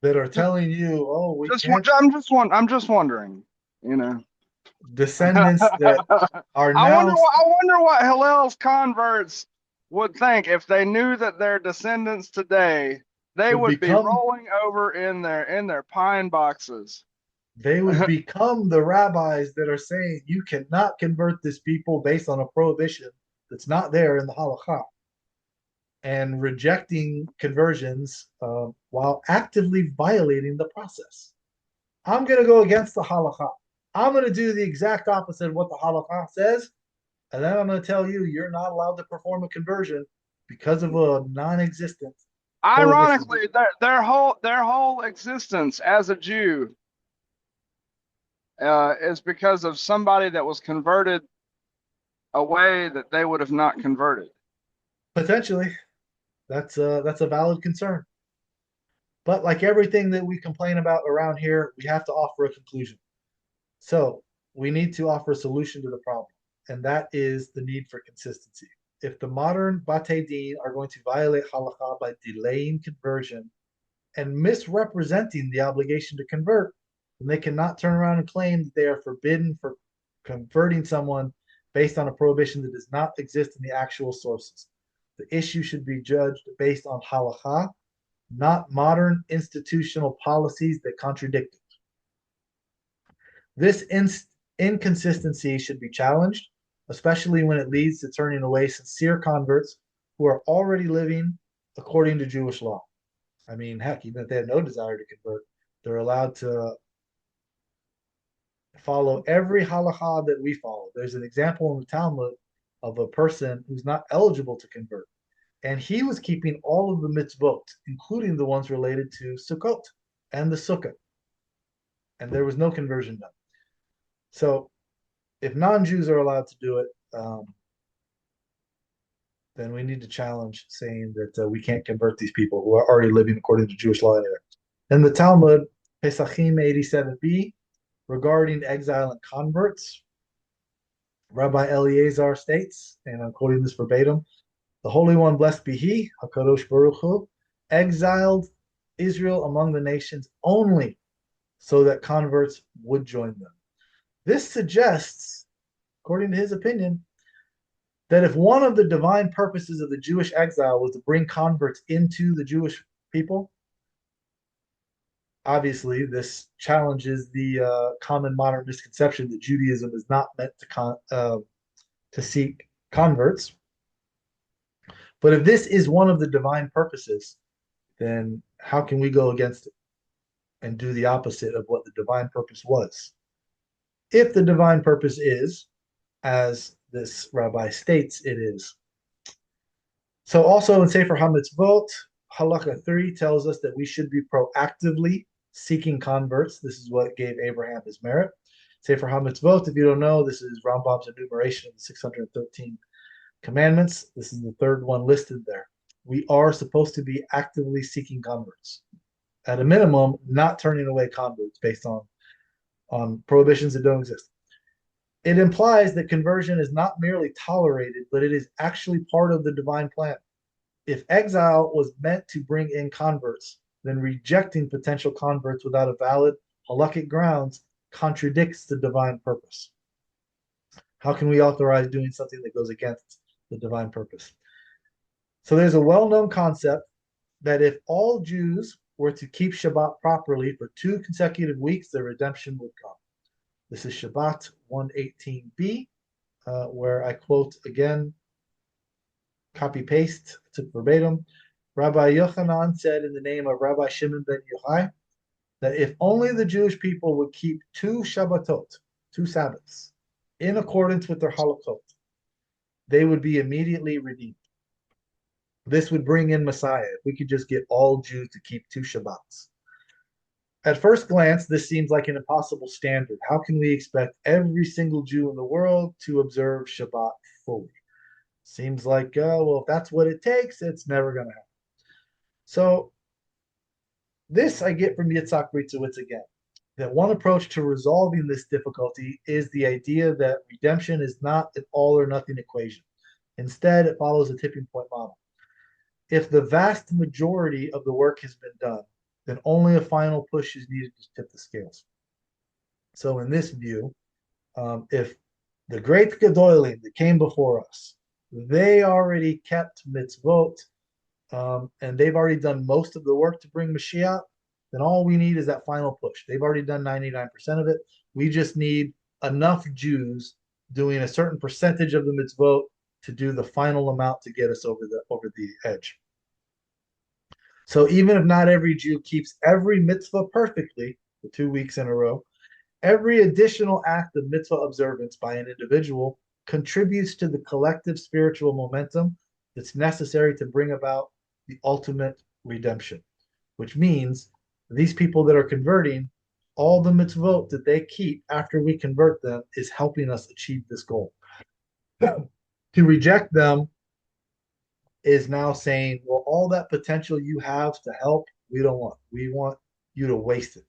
That are telling you, oh, we can't. I'm just wondering, you know. Descendants that are now. I wonder what Hillel's converts would think if they knew that their descendants today they would be rolling over in their pine boxes. They would become the rabbis that are saying you cannot convert this people based on a prohibition that's not there in the halakha, and rejecting conversions while actively violating the process. I'm going to go against the halakha. I'm going to do the exact opposite of what the halakha says, and then I'm going to tell you you're not allowed to perform a conversion because of a non-existent. Ironically, their whole existence as a Jew is because of somebody that was converted a way that they would have not converted. Potentially, that's a valid concern. But like everything that we complain about around here, we have to offer a conclusion. So we need to offer a solution to the problem, and that is the need for consistency. if the modern Bate Din are going to violate halakha by delaying conversion and misrepresenting the obligation to convert, then they cannot turn around and claim that they are forbidden for converting someone based on a prohibition that does not exist in the actual sources. The issue should be judged based on halakha, not modern institutional policies that contradict it. This inconsistency should be challenged, especially when it leads to turning away sincere converts who are already living according to Jewish law. I mean, heck, even if they have no desire to convert, they're allowed to follow every halakha that we follow. There's an example in the Talmud of a person who's not eligible to convert, and he was keeping all of the mitzvot, including the ones related to Sukkot and the Sukkah, and there was no conversion done. So, if non-Jews are allowed to do it, then we need to challenge saying that we can't convert these people who are already living according to Jewish law anyway. In the Talmud, Pesachim 87b, regarding exile and converts, Rabbi Eleazar states, and I'm quoting this verbatim, the Holy One, blessed be He, HaKadosh Baruch Hu, exiled Israel among the nations only so that converts would join them. This suggests, according to his opinion, that if one of the divine purposes of the Jewish exile was to bring converts into the Jewish people, obviously this challenges the common modern misconception that Judaism is not meant to seek converts. But if this is one of the divine purposes, then how can we go against it and do the opposite of what the divine purpose was? If the divine purpose is, as this rabbi states it is. So also in Sefer HaMitzvot, Halakha 3 tells us that we should be proactively seeking converts. This is what gave Abraham his merit. Sefer HaMitzvot, if you don't know, this is Rambam's enumeration of the 613 commandments. This is the third one listed there. We are supposed to be actively seeking converts. At a minimum, not turning away converts based on prohibitions that don't exist. It implies that conversion is not merely tolerated, but it is actually part of the divine plan. If exile was meant to bring in converts, then rejecting potential converts without a valid halakhic grounds contradicts the divine purpose. How can we authorize doing something that goes against the divine purpose? So there's a well-known concept that if all Jews were to keep Shabbat properly for 2 consecutive weeks, their redemption would come. This is Shabbat 118b, where I quote again, copy-paste, took verbatim. Rabbi Yochanan said in the name of Rabbi Shimon ben Yochai that if only the Jewish people would keep 2 Shabbatot, 2 Sabbaths, in accordance with their halachot, they would be immediately redeemed. This would bring in Messiah if we could just get all Jews to keep 2 Shabbats. At first glance, this seems like an impossible standard. How can we expect every single Jew in the world to observe Shabbat fully? Seems like, well, if that's what it takes, it's never going to happen. So this I get from Yitzhak Ritzowitz again, that one approach to resolving this difficulty is the idea that redemption is not an all or nothing equation. Instead, it follows a tipping point model. If the vast majority of the work has been done, then only a final push is needed to tip the scales. So in this view, if the great Gedolim that came before us, they already kept mitzvot, and they've already done most of the work to bring Mashiach, then all we need is that final push. They've already done 99% of it. We just need enough Jews doing a certain percentage of the mitzvot to do the final amount to get us over the edge. So even if not every Jew keeps every mitzvah perfectly for 2 weeks in a row, every additional act of mitzvah observance by an individual contributes to the collective spiritual momentum that's necessary to bring about the ultimate redemption, which means these people that are converting, all the mitzvot that they keep after we convert them is helping us achieve this goal. To reject them is now saying, well, all that potential you have to help, we don't want. We want you to waste it.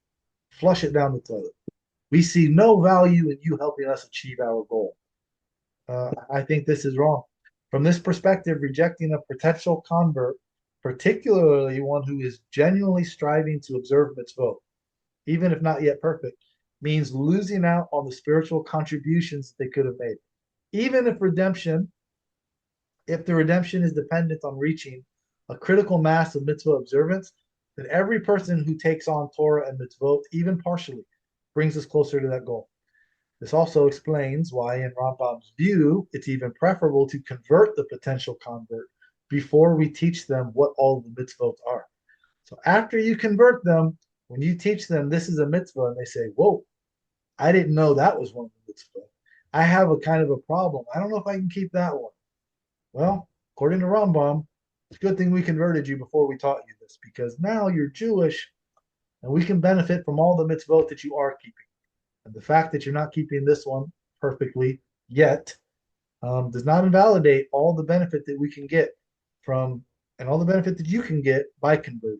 Flush it down the toilet. We see no value in you helping us achieve our goal. I think this is wrong. From this perspective, rejecting a potential convert, particularly one who is genuinely striving to observe mitzvot, even if not yet perfect, means losing out on the spiritual contributions they could have made. Even if the redemption is dependent on reaching a critical mass of mitzvah observance, then every person who takes on Torah and mitzvot, even partially, brings us closer to that goal. This also explains why, in Rambam's view, it's even preferable to convert the potential convert before we teach them what all the mitzvot are. So after you convert them, when you teach them this is a mitzvah, and they say, "Whoa, I didn't know that was one of the mitzvah. I have a kind of a problem. I don't know if I can keep that one." Well, according to Rambam, it's a good thing we converted you before we taught you this, because now you're Jewish and we can benefit from all the mitzvot that you are keeping. And the fact that you're not keeping this one perfectly yet does not invalidate all the benefit that we can get from, and all the benefit that you can get by converting.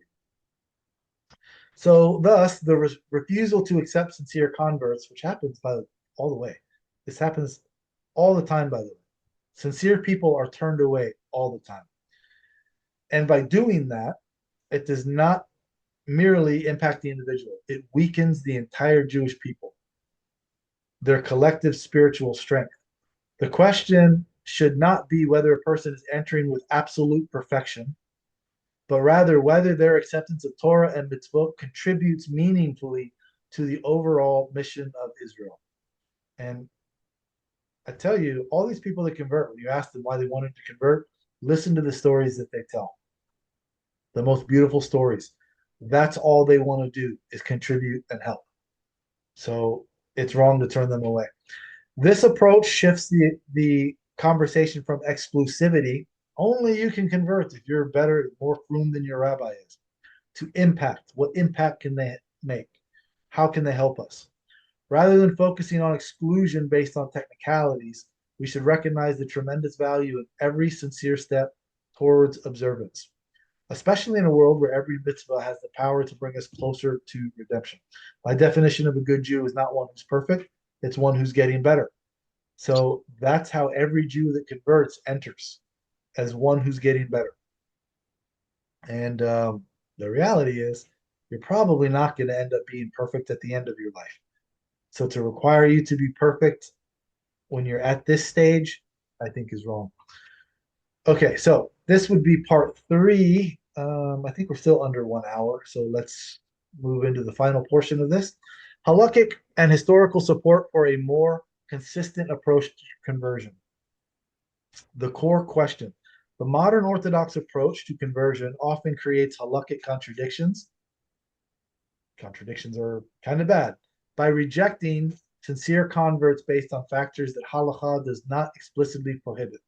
So, thus, the refusal to accept sincere converts, which happens all the way, this happens all the time, by the way. Sincere people are turned away all the time. And by doing that, it does not merely impact the individual, it weakens the entire Jewish people, their collective spiritual strength. The question should not be whether a person is entering with absolute perfection, but rather whether their acceptance of Torah and mitzvot contributes meaningfully to the overall mission of Israel. And I tell you, all these people that convert, when you ask them why they wanted to convert, listen to the stories that they tell. The most beautiful stories. That's all they want to do is contribute and help. So it's wrong to turn them away. This approach shifts the conversation from exclusivity, only you can convert if you're better, more frum than your rabbi is, to impact. What impact can they make? How can they help us? Rather than focusing on exclusion based on technicalities, we should recognize the tremendous value of every sincere step towards observance, especially in a world where every mitzvah has the power to bring us closer to redemption. My definition of a good Jew is not one who's perfect, it's one who's getting better. So that's how every Jew that converts enters, as one who's getting better. And the reality is, you're probably not going to end up being perfect at the end of your life. So to require you to be perfect when you're at this stage, I think is wrong. Okay, so this would be part three. I think we're still under 1 hour, so let's move into the final portion of this. Halakhic and historical support for a more consistent approach to conversion. The core question. The modern Orthodox approach to conversion often creates halakhic contradictions. Contradictions are kind of bad. By rejecting sincere converts based on factors that halakha does not explicitly prohibit,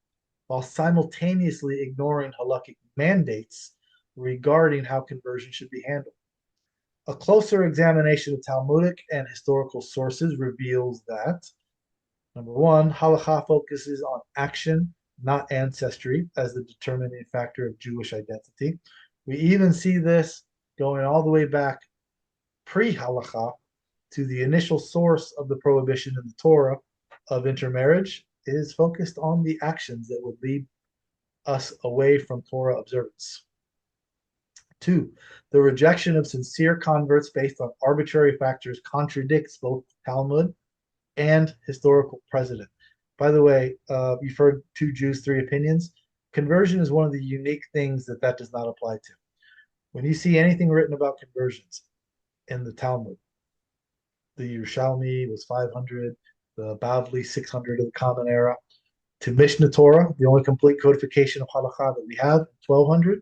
while simultaneously ignoring halakhic mandates regarding how conversion should be handled. A closer examination of Talmudic and historical sources reveals that, number one, halakha focuses on action, not ancestry, as the determining factor of Jewish identity. We even see this going all the way back pre-halakha to the initial source of the prohibition in the Torah of intermarriage is focused on the actions that would lead us away from Torah observance. Two, the rejection of sincere converts based on arbitrary factors contradicts both Talmud and historical precedent. By the way, you've heard two Jews, three opinions. Conversion is one of the unique things that does not apply to. When you see anything written about conversions in the Talmud, the Yerushalmi was 500, the Bavli 600 of the Common Era, to Mishnah Torah, the only complete codification of halakha that we have, 1200.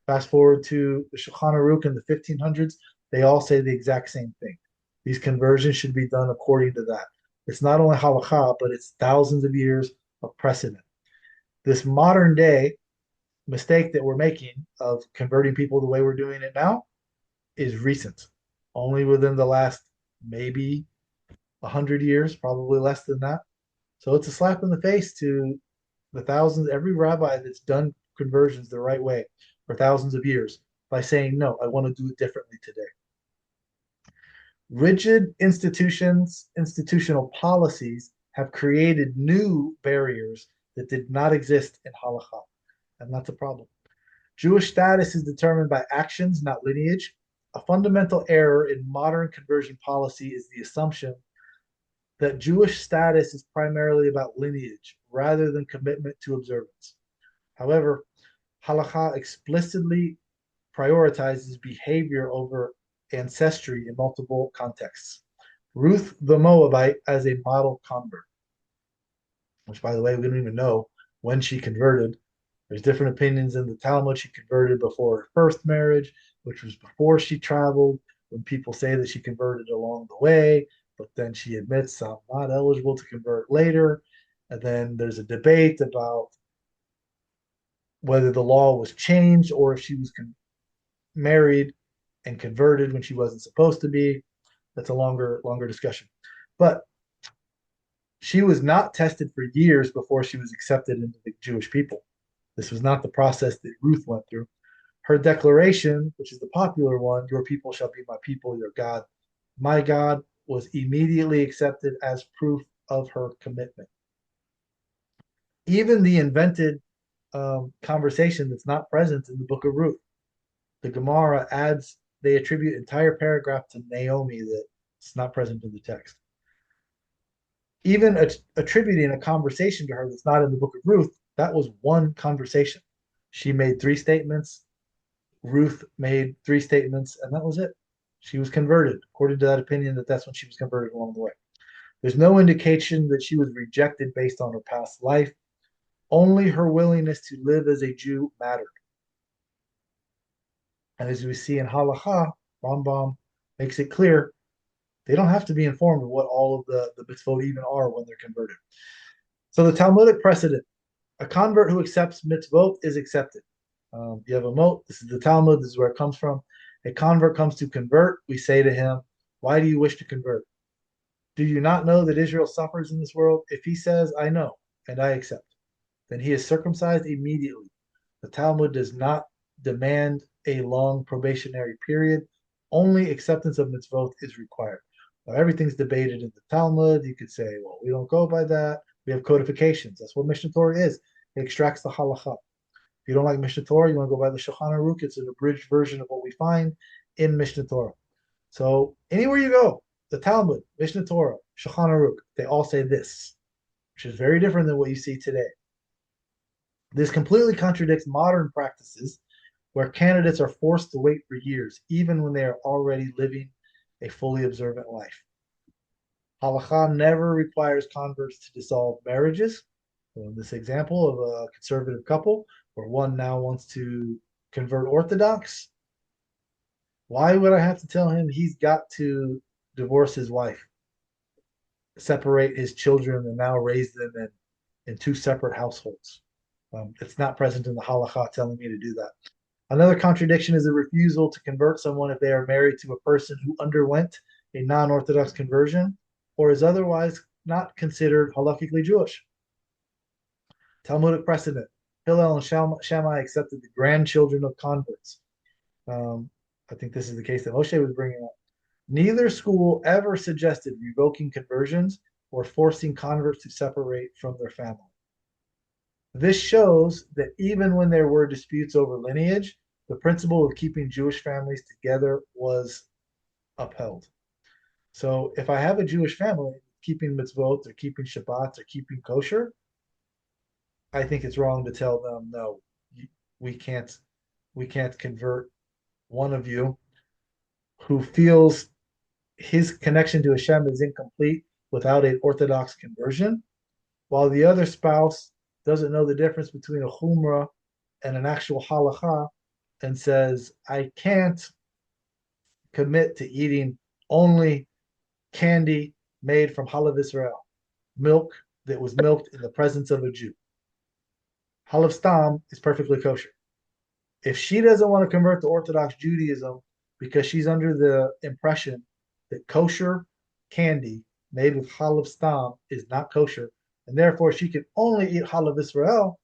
Fast forward to the Shulchan Aruch in the 1500s, they all say the exact same thing. These conversions should be done according to that. It's not only halakha, but it's thousands of years of precedent. This modern day mistake that we're making of converting people the way we're doing it now is recent. Only within the last maybe 100 years, probably less than that. So it's a slap in the face to the thousands, every rabbi that's done conversions the right way for thousands of years by saying, no, I want to do it differently today. Rigid institutions, institutional policies have created new barriers that did not exist in halakha, and that's a problem. Jewish status is determined by actions, not lineage. A fundamental error in modern conversion policy is the assumption that Jewish status is primarily about lineage rather than commitment to observance. However, halakha explicitly prioritizes behavior over ancestry in multiple contexts. Ruth the Moabite as a model convert, which, by the way, we don't even know when she converted. There's different opinions in the Talmud. She converted before her first marriage, which was before she traveled. When people say that she converted along the way, but then she admits, I'm not eligible to convert later. And then there's a debate about whether the law was changed or if she was married and converted when she wasn't supposed to be. That's a longer discussion. But she was not tested for years before she was accepted into the Jewish people. This was not the process that Ruth went through. Her declaration, which is the popular one, your people shall be my people, your God, my God, was immediately accepted as proof of her commitment. Even the invented conversation that's not present in the book of Ruth, the Gemara adds, they attribute entire paragraph to Naomi that's not present in the text. Even attributing a conversation to her that's not in the book of Ruth, that was one conversation. She made 3 statements. Ruth made 3 statements, and that was it. She was converted, according to that opinion, that's when she was converted along the way. There's no indication that she was rejected based on her past life. Only her willingness to live as a Jew mattered. And as we see in Halakha, Rambam makes it clear they don't have to be informed of what all of the mitzvot even are when they're converted. So the Talmudic precedent, a convert who accepts mitzvot is accepted. You have a moat. This is the Talmud. This is where it comes from. A convert comes to convert. We say to him, why do you wish to convert? Do you not know that Israel suffers in this world? If he says, I know, and I accept, then he is circumcised immediately. The Talmud does not demand a long probationary period. Only acceptance of mitzvot is required. Now, everything's debated in the Talmud. You could say, well, we don't go by that. We have codifications. That's what Mishnah Torah is. It extracts the halakha. If you don't like Mishnah Torah, you want to go by the Shulchan Aruch. It's an abridged version of what we find in Mishnah Torah. So anywhere you go, the Talmud, Mishnah Torah, Shulchan Aruch, they all say this, which is very different than what you see today. This completely contradicts modern practices where candidates are forced to wait for years, even when they are already living a fully observant life. Halakha never requires converts to dissolve marriages. So in this example of a conservative couple, where one now wants to convert Orthodox, why would I have to tell him he's got to divorce his wife, separate his children, and now raise them in 2 separate households? It's not present in the halakha telling me to do that. Another contradiction is a refusal to convert someone if they are married to a person who underwent a non-Orthodox conversion or is otherwise not considered halakhically Jewish. Talmudic precedent. Hillel and Shammai accepted the grandchildren of converts. I think this is the case that Moshe was bringing up. Neither school ever suggested revoking conversions or forcing converts to separate from their family. This shows that even when there were disputes over lineage, the principle of keeping Jewish families together was upheld. So if I have a Jewish family keeping mitzvot or keeping Shabbat or keeping kosher, I think it's wrong to tell them, no, we can't convert one of you who feels his connection to Hashem is incomplete without an Orthodox conversion, while the other spouse doesn't know the difference between a chumrah and an actual halakha and says, I can't commit to eating only candy made from Halav Israel, milk that was milked in the presence of a Jew. Halav Stam is perfectly kosher. If she doesn't want to convert to Orthodox Judaism because she's under the impression that kosher candy made with Halav Stam is not kosher, and therefore she can only eat Halav Israel,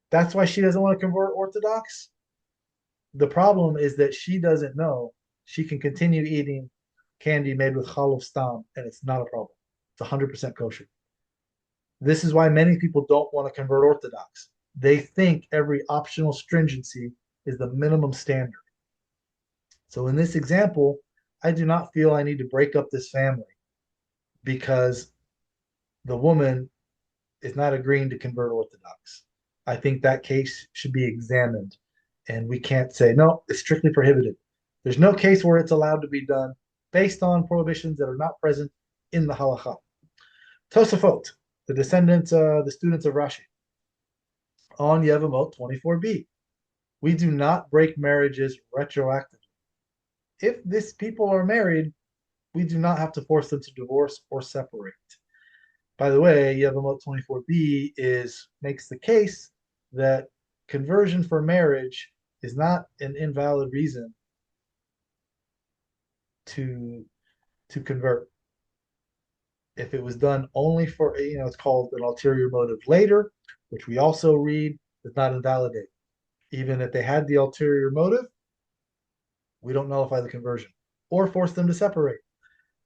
that's why she doesn't want to convert Orthodox. The problem is that she doesn't know she can continue eating candy made with Halav Stam, and it's not a problem. It's 100% kosher. This is why many people don't want to convert Orthodox. They think every optional stringency is the minimum standard. So in this example, I do not feel I need to break up this family because the woman is not agreeing to convert Orthodox. I think that case should be examined, and we can't say, no, it's strictly prohibited. There's no case where it's allowed to be done based on prohibitions that are not present in the halacha. Tosafot, the students of Rashi, on Yevamot 24b. We do not break marriages retroactively. If these people are married, we do not have to force them to divorce or separate. By the way, Yevamot 24b makes the case that conversion for marriage is not an invalid reason to convert. If it was done only for, it's called an ulterior motive later, which we also read, does not invalidate. Even if they had the ulterior motive, we don't nullify the conversion or force them to separate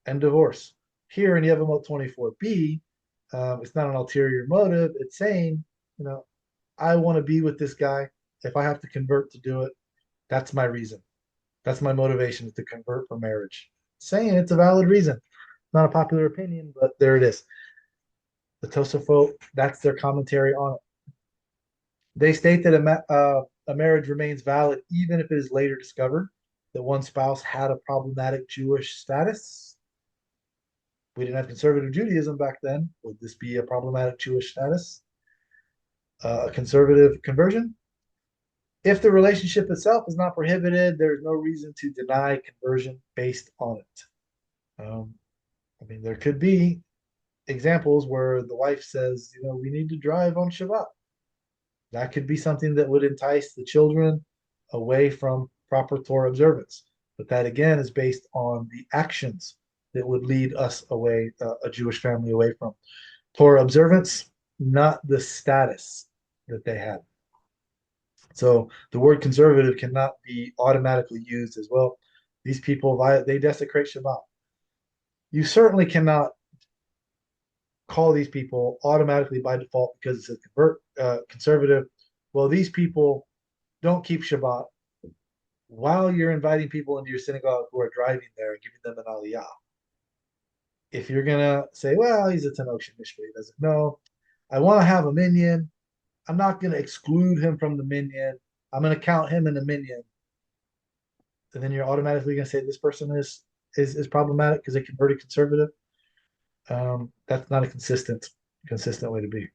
and divorce. Here in Yevamot 24b, it's not an ulterior motive. It's saying, I want to be with this guy. If I have to convert to do it, that's my reason. That's my motivation, is to convert for marriage. Saying it's a valid reason. Not a popular opinion, but there it is. The Tosafot, that's their commentary on it. They state that a marriage remains valid even if it is later discovered that one spouse had a problematic Jewish status. We didn't have conservative Judaism back then. Would this be a problematic Jewish status? A conservative conversion? If the relationship itself is not prohibited, there is no reason to deny conversion based on it. There could be examples where the wife says, we need to drive on Shabbat. That could be something that would entice the children away from proper Torah observance. But that again is based on the actions that would lead us away, a Jewish family away from Torah observance, not the status that they had. So the word conservative cannot be automatically used as well. These people, they desecrate Shabbat. You certainly cannot call these people automatically by default because it says conservative. Well, these people don't keep Shabbat while you're inviting people into your synagogue who are driving there and giving them an aliyah. If you're gonna say, well, he's a Tanoch Mishpah, he doesn't know. I want to have a minyan. I'm not gonna exclude him from the minyan. I'm gonna count him in the minyan. And then you're automatically gonna say this person is problematic because they converted conservative. That's not a consistent way to be.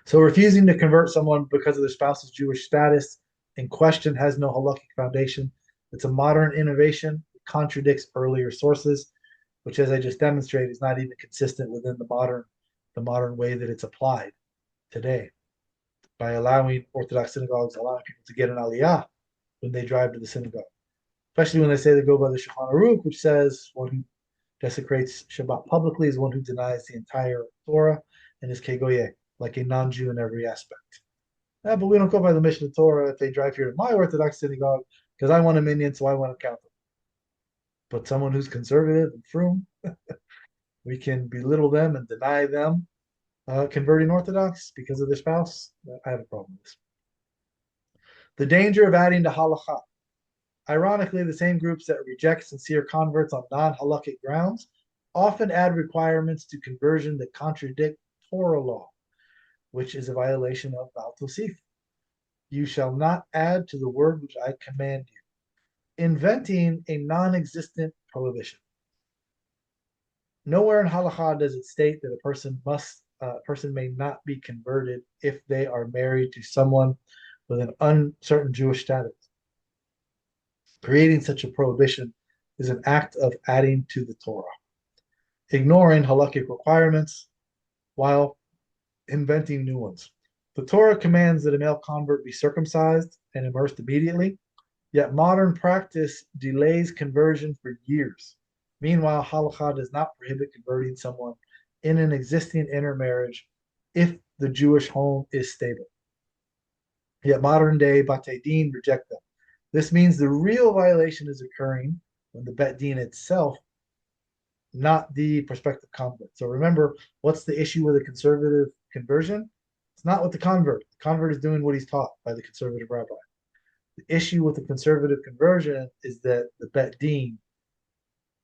So refusing to convert someone because of their spouse's Jewish status in question has no halakhic foundation. It's a modern innovation. It contradicts earlier sources, which, as I just demonstrated, is not even consistent within the modern way that it's applied today. By allowing Orthodox synagogues, allowing people to get an aliyah when they drive to the synagogue, especially when they say they go by the Shulchan Aruch, which says one who desecrates Shabbat publicly is one who denies the entire Torah and is kegoye, like a non-Jew in every aspect. But we don't go by the Mishnah Torah if they drive here to my Orthodox synagogue because I want a minyan, so I want to count them. But someone who's conservative and frum, we can belittle them and deny them converting Orthodox because of their spouse. I have a problem with this. The danger of adding to halacha. Ironically, the same groups that reject sincere converts on non-halakhic grounds often add requirements to conversion that contradict Torah law, which is a violation of Baal Tosif. You shall not add to the word which I command you, inventing a non-existent prohibition. Nowhere in halacha does it state that a person may not be converted if they are married to someone with an uncertain Jewish status. Creating such a prohibition is an act of adding to the Torah, ignoring halakhic requirements while inventing new ones. The Torah commands that a male convert be circumcised and immersed immediately, yet modern practice delays conversion for years. Meanwhile, halakha does not prohibit converting someone in an existing intermarriage if the Jewish home is stable. Yet modern day Batei Din reject them. This means the real violation is occurring when the Bet Din itself not the prospective convert. So remember, what's the issue with a conservative conversion? It's not with the convert. The convert is doing what he's taught by the conservative rabbi. The issue with the conservative conversion is that the bet din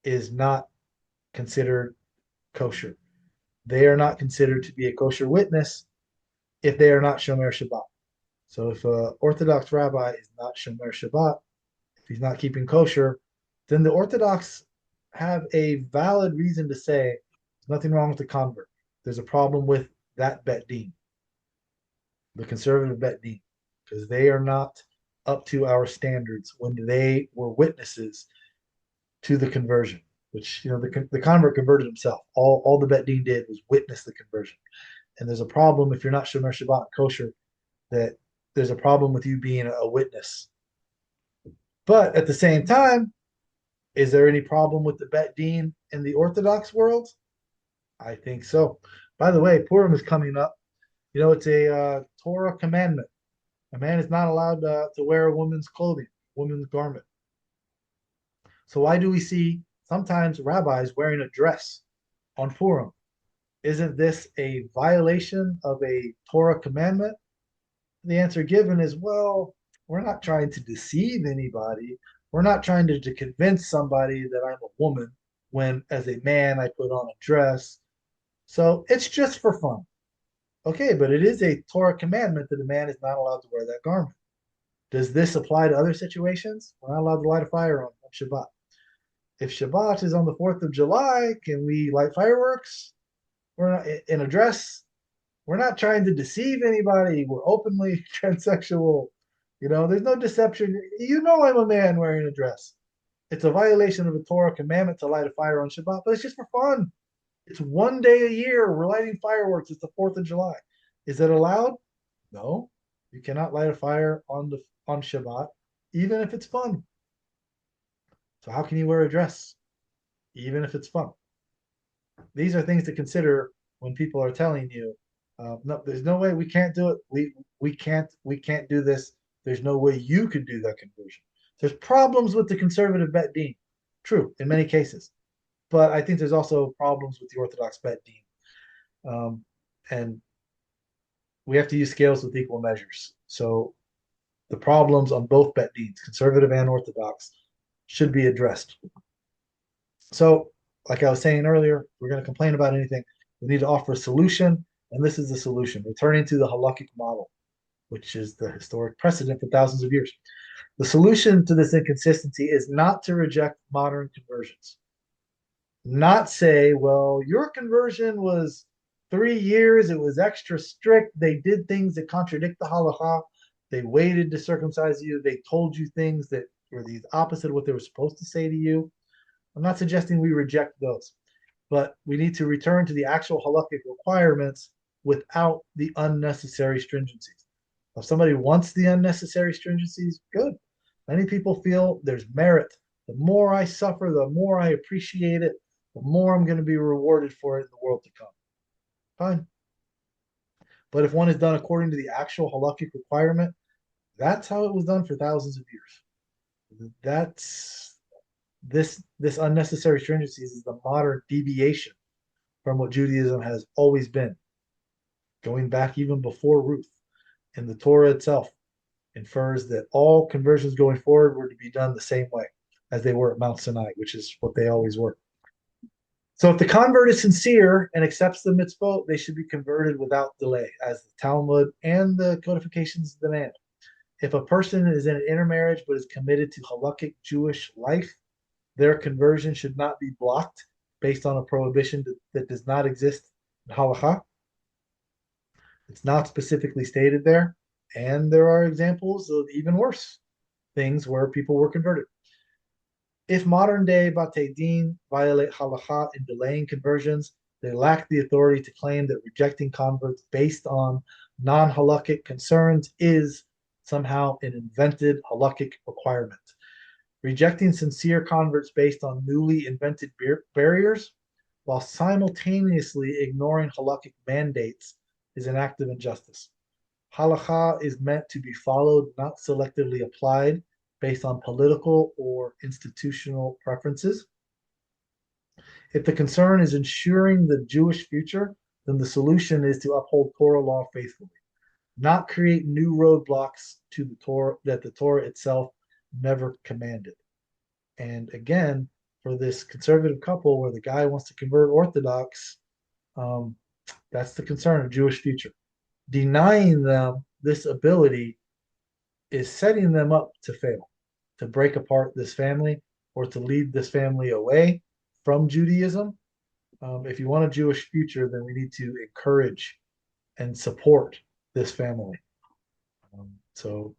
is not considered kosher. They are not considered to be a kosher witness if they are not Shomer Shabbat. So if an Orthodox rabbi is not Shomer Shabbat, if he's not keeping kosher, then the Orthodox have a valid reason to say there's nothing wrong with the convert. There's a problem with that bet din, the conservative bet din, because they are not up to our standards when they were witnesses to the conversion. Which the convert converted himself. All the bet din did was witness the conversion. And there's a problem if you're not Shomer Shabbat kosher, that there's a problem with you being a witness. But at the same time, is there any problem with the bet din in the Orthodox world? I think so. By the way, Purim is coming up. It's a Torah commandment. A man is not allowed to wear a woman's clothing, woman's garment. So why do we see sometimes rabbis wearing a dress on Purim? Isn't this a violation of a Torah commandment? The answer given is, well, we're not trying to deceive anybody. We're not trying to convince somebody that I'm a woman when, as a man, I put on a dress. So it's just for fun. Okay, but it is a Torah commandment that a man is not allowed to wear that garment. Does this apply to other situations? We're not allowed to light a fire on Shabbat. If Shabbat is on the 4th of July, can we light fireworks? We're not in a dress. We're not trying to deceive anybody. We're openly transsexual. There's no deception. I'm a man wearing a dress. It's a violation of a Torah commandment to light a fire on Shabbat, but it's just for fun. It's one day a year. We're lighting fireworks. It's the 4th of July. Is it allowed? No. You cannot light a fire on Shabbat, even if it's fun. So how can you wear a dress, even if it's fun? These are things to consider when people are telling you, no, there's no way we can't do it. We can't do this. There's no way you could do that conversion. There's problems with the conservative bet din. True, in many cases. But I think there's also problems with the Orthodox bet din. And we have to use scales with equal measures. So the problems on both bet dins, conservative and Orthodox, should be addressed. So, like I was saying earlier, we're going to complain about anything. We need to offer a solution, and this is the solution, returning to the halakhic model, which is the historic precedent for thousands of years. The solution to this inconsistency is not to reject modern conversions. Not say, well, your conversion was 3 years, it was extra strict, they did things that contradict the halakha, they waited to circumcise you, they told you things that were the opposite of what they were supposed to say to you. I'm not suggesting we reject those, but we need to return to the actual halakhic requirements without the unnecessary stringencies. If somebody wants the unnecessary stringencies, good. Many people feel there's merit. The more I suffer, the more I appreciate it, the more I'm going to be rewarded for it in the world to come. Fine. But if one is done according to the actual halakhic requirement, that's how it was done for thousands of years. That's this unnecessary stringencies is the modern deviation from what Judaism has always been, going back even before Ruth. And the Torah itself infers that all conversions going forward were to be done the same way as they were at Mount Sinai, which is what they always were. So if the convert is sincere and accepts the mitzvot, they should be converted without delay, as the Talmud and the codifications demand. If a person is in an intermarriage but is committed to halakhic Jewish life, their conversion should not be blocked based on a prohibition that does not exist in halakha. It's not specifically stated there, and there are examples of even worse things where people were converted. If modern day Batei Din violate halakha in delaying conversions, they lack the authority to claim that rejecting converts based on non-halakhic concerns is somehow an invented halakhic requirement. Rejecting sincere converts based on newly invented barriers while simultaneously ignoring halakhic mandates is an act of injustice. Halakha is meant to be followed, not selectively applied based on political or institutional preferences. If the concern is ensuring the Jewish future, then the solution is to uphold Torah law faithfully, not create new roadblocks to the Torah that the Torah itself never commanded. And again, for this conservative couple where the guy wants to convert Orthodox, um, that's the concern of Jewish future. Denying them this ability is setting them up to fail, to break apart this family or to lead this family away from Judaism. If you want a Jewish future, then we need to encourage and support this family. So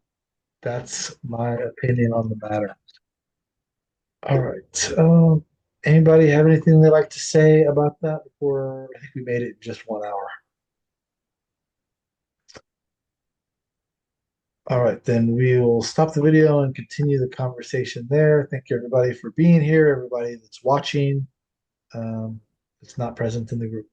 that's my opinion on the matter. All right. Anybody have anything they'd like to say about that before I think we made it just 1 hour? All right, then we will stop the video and continue the conversation there. Thank you everybody for being here, everybody that's watching, that's not present in the group.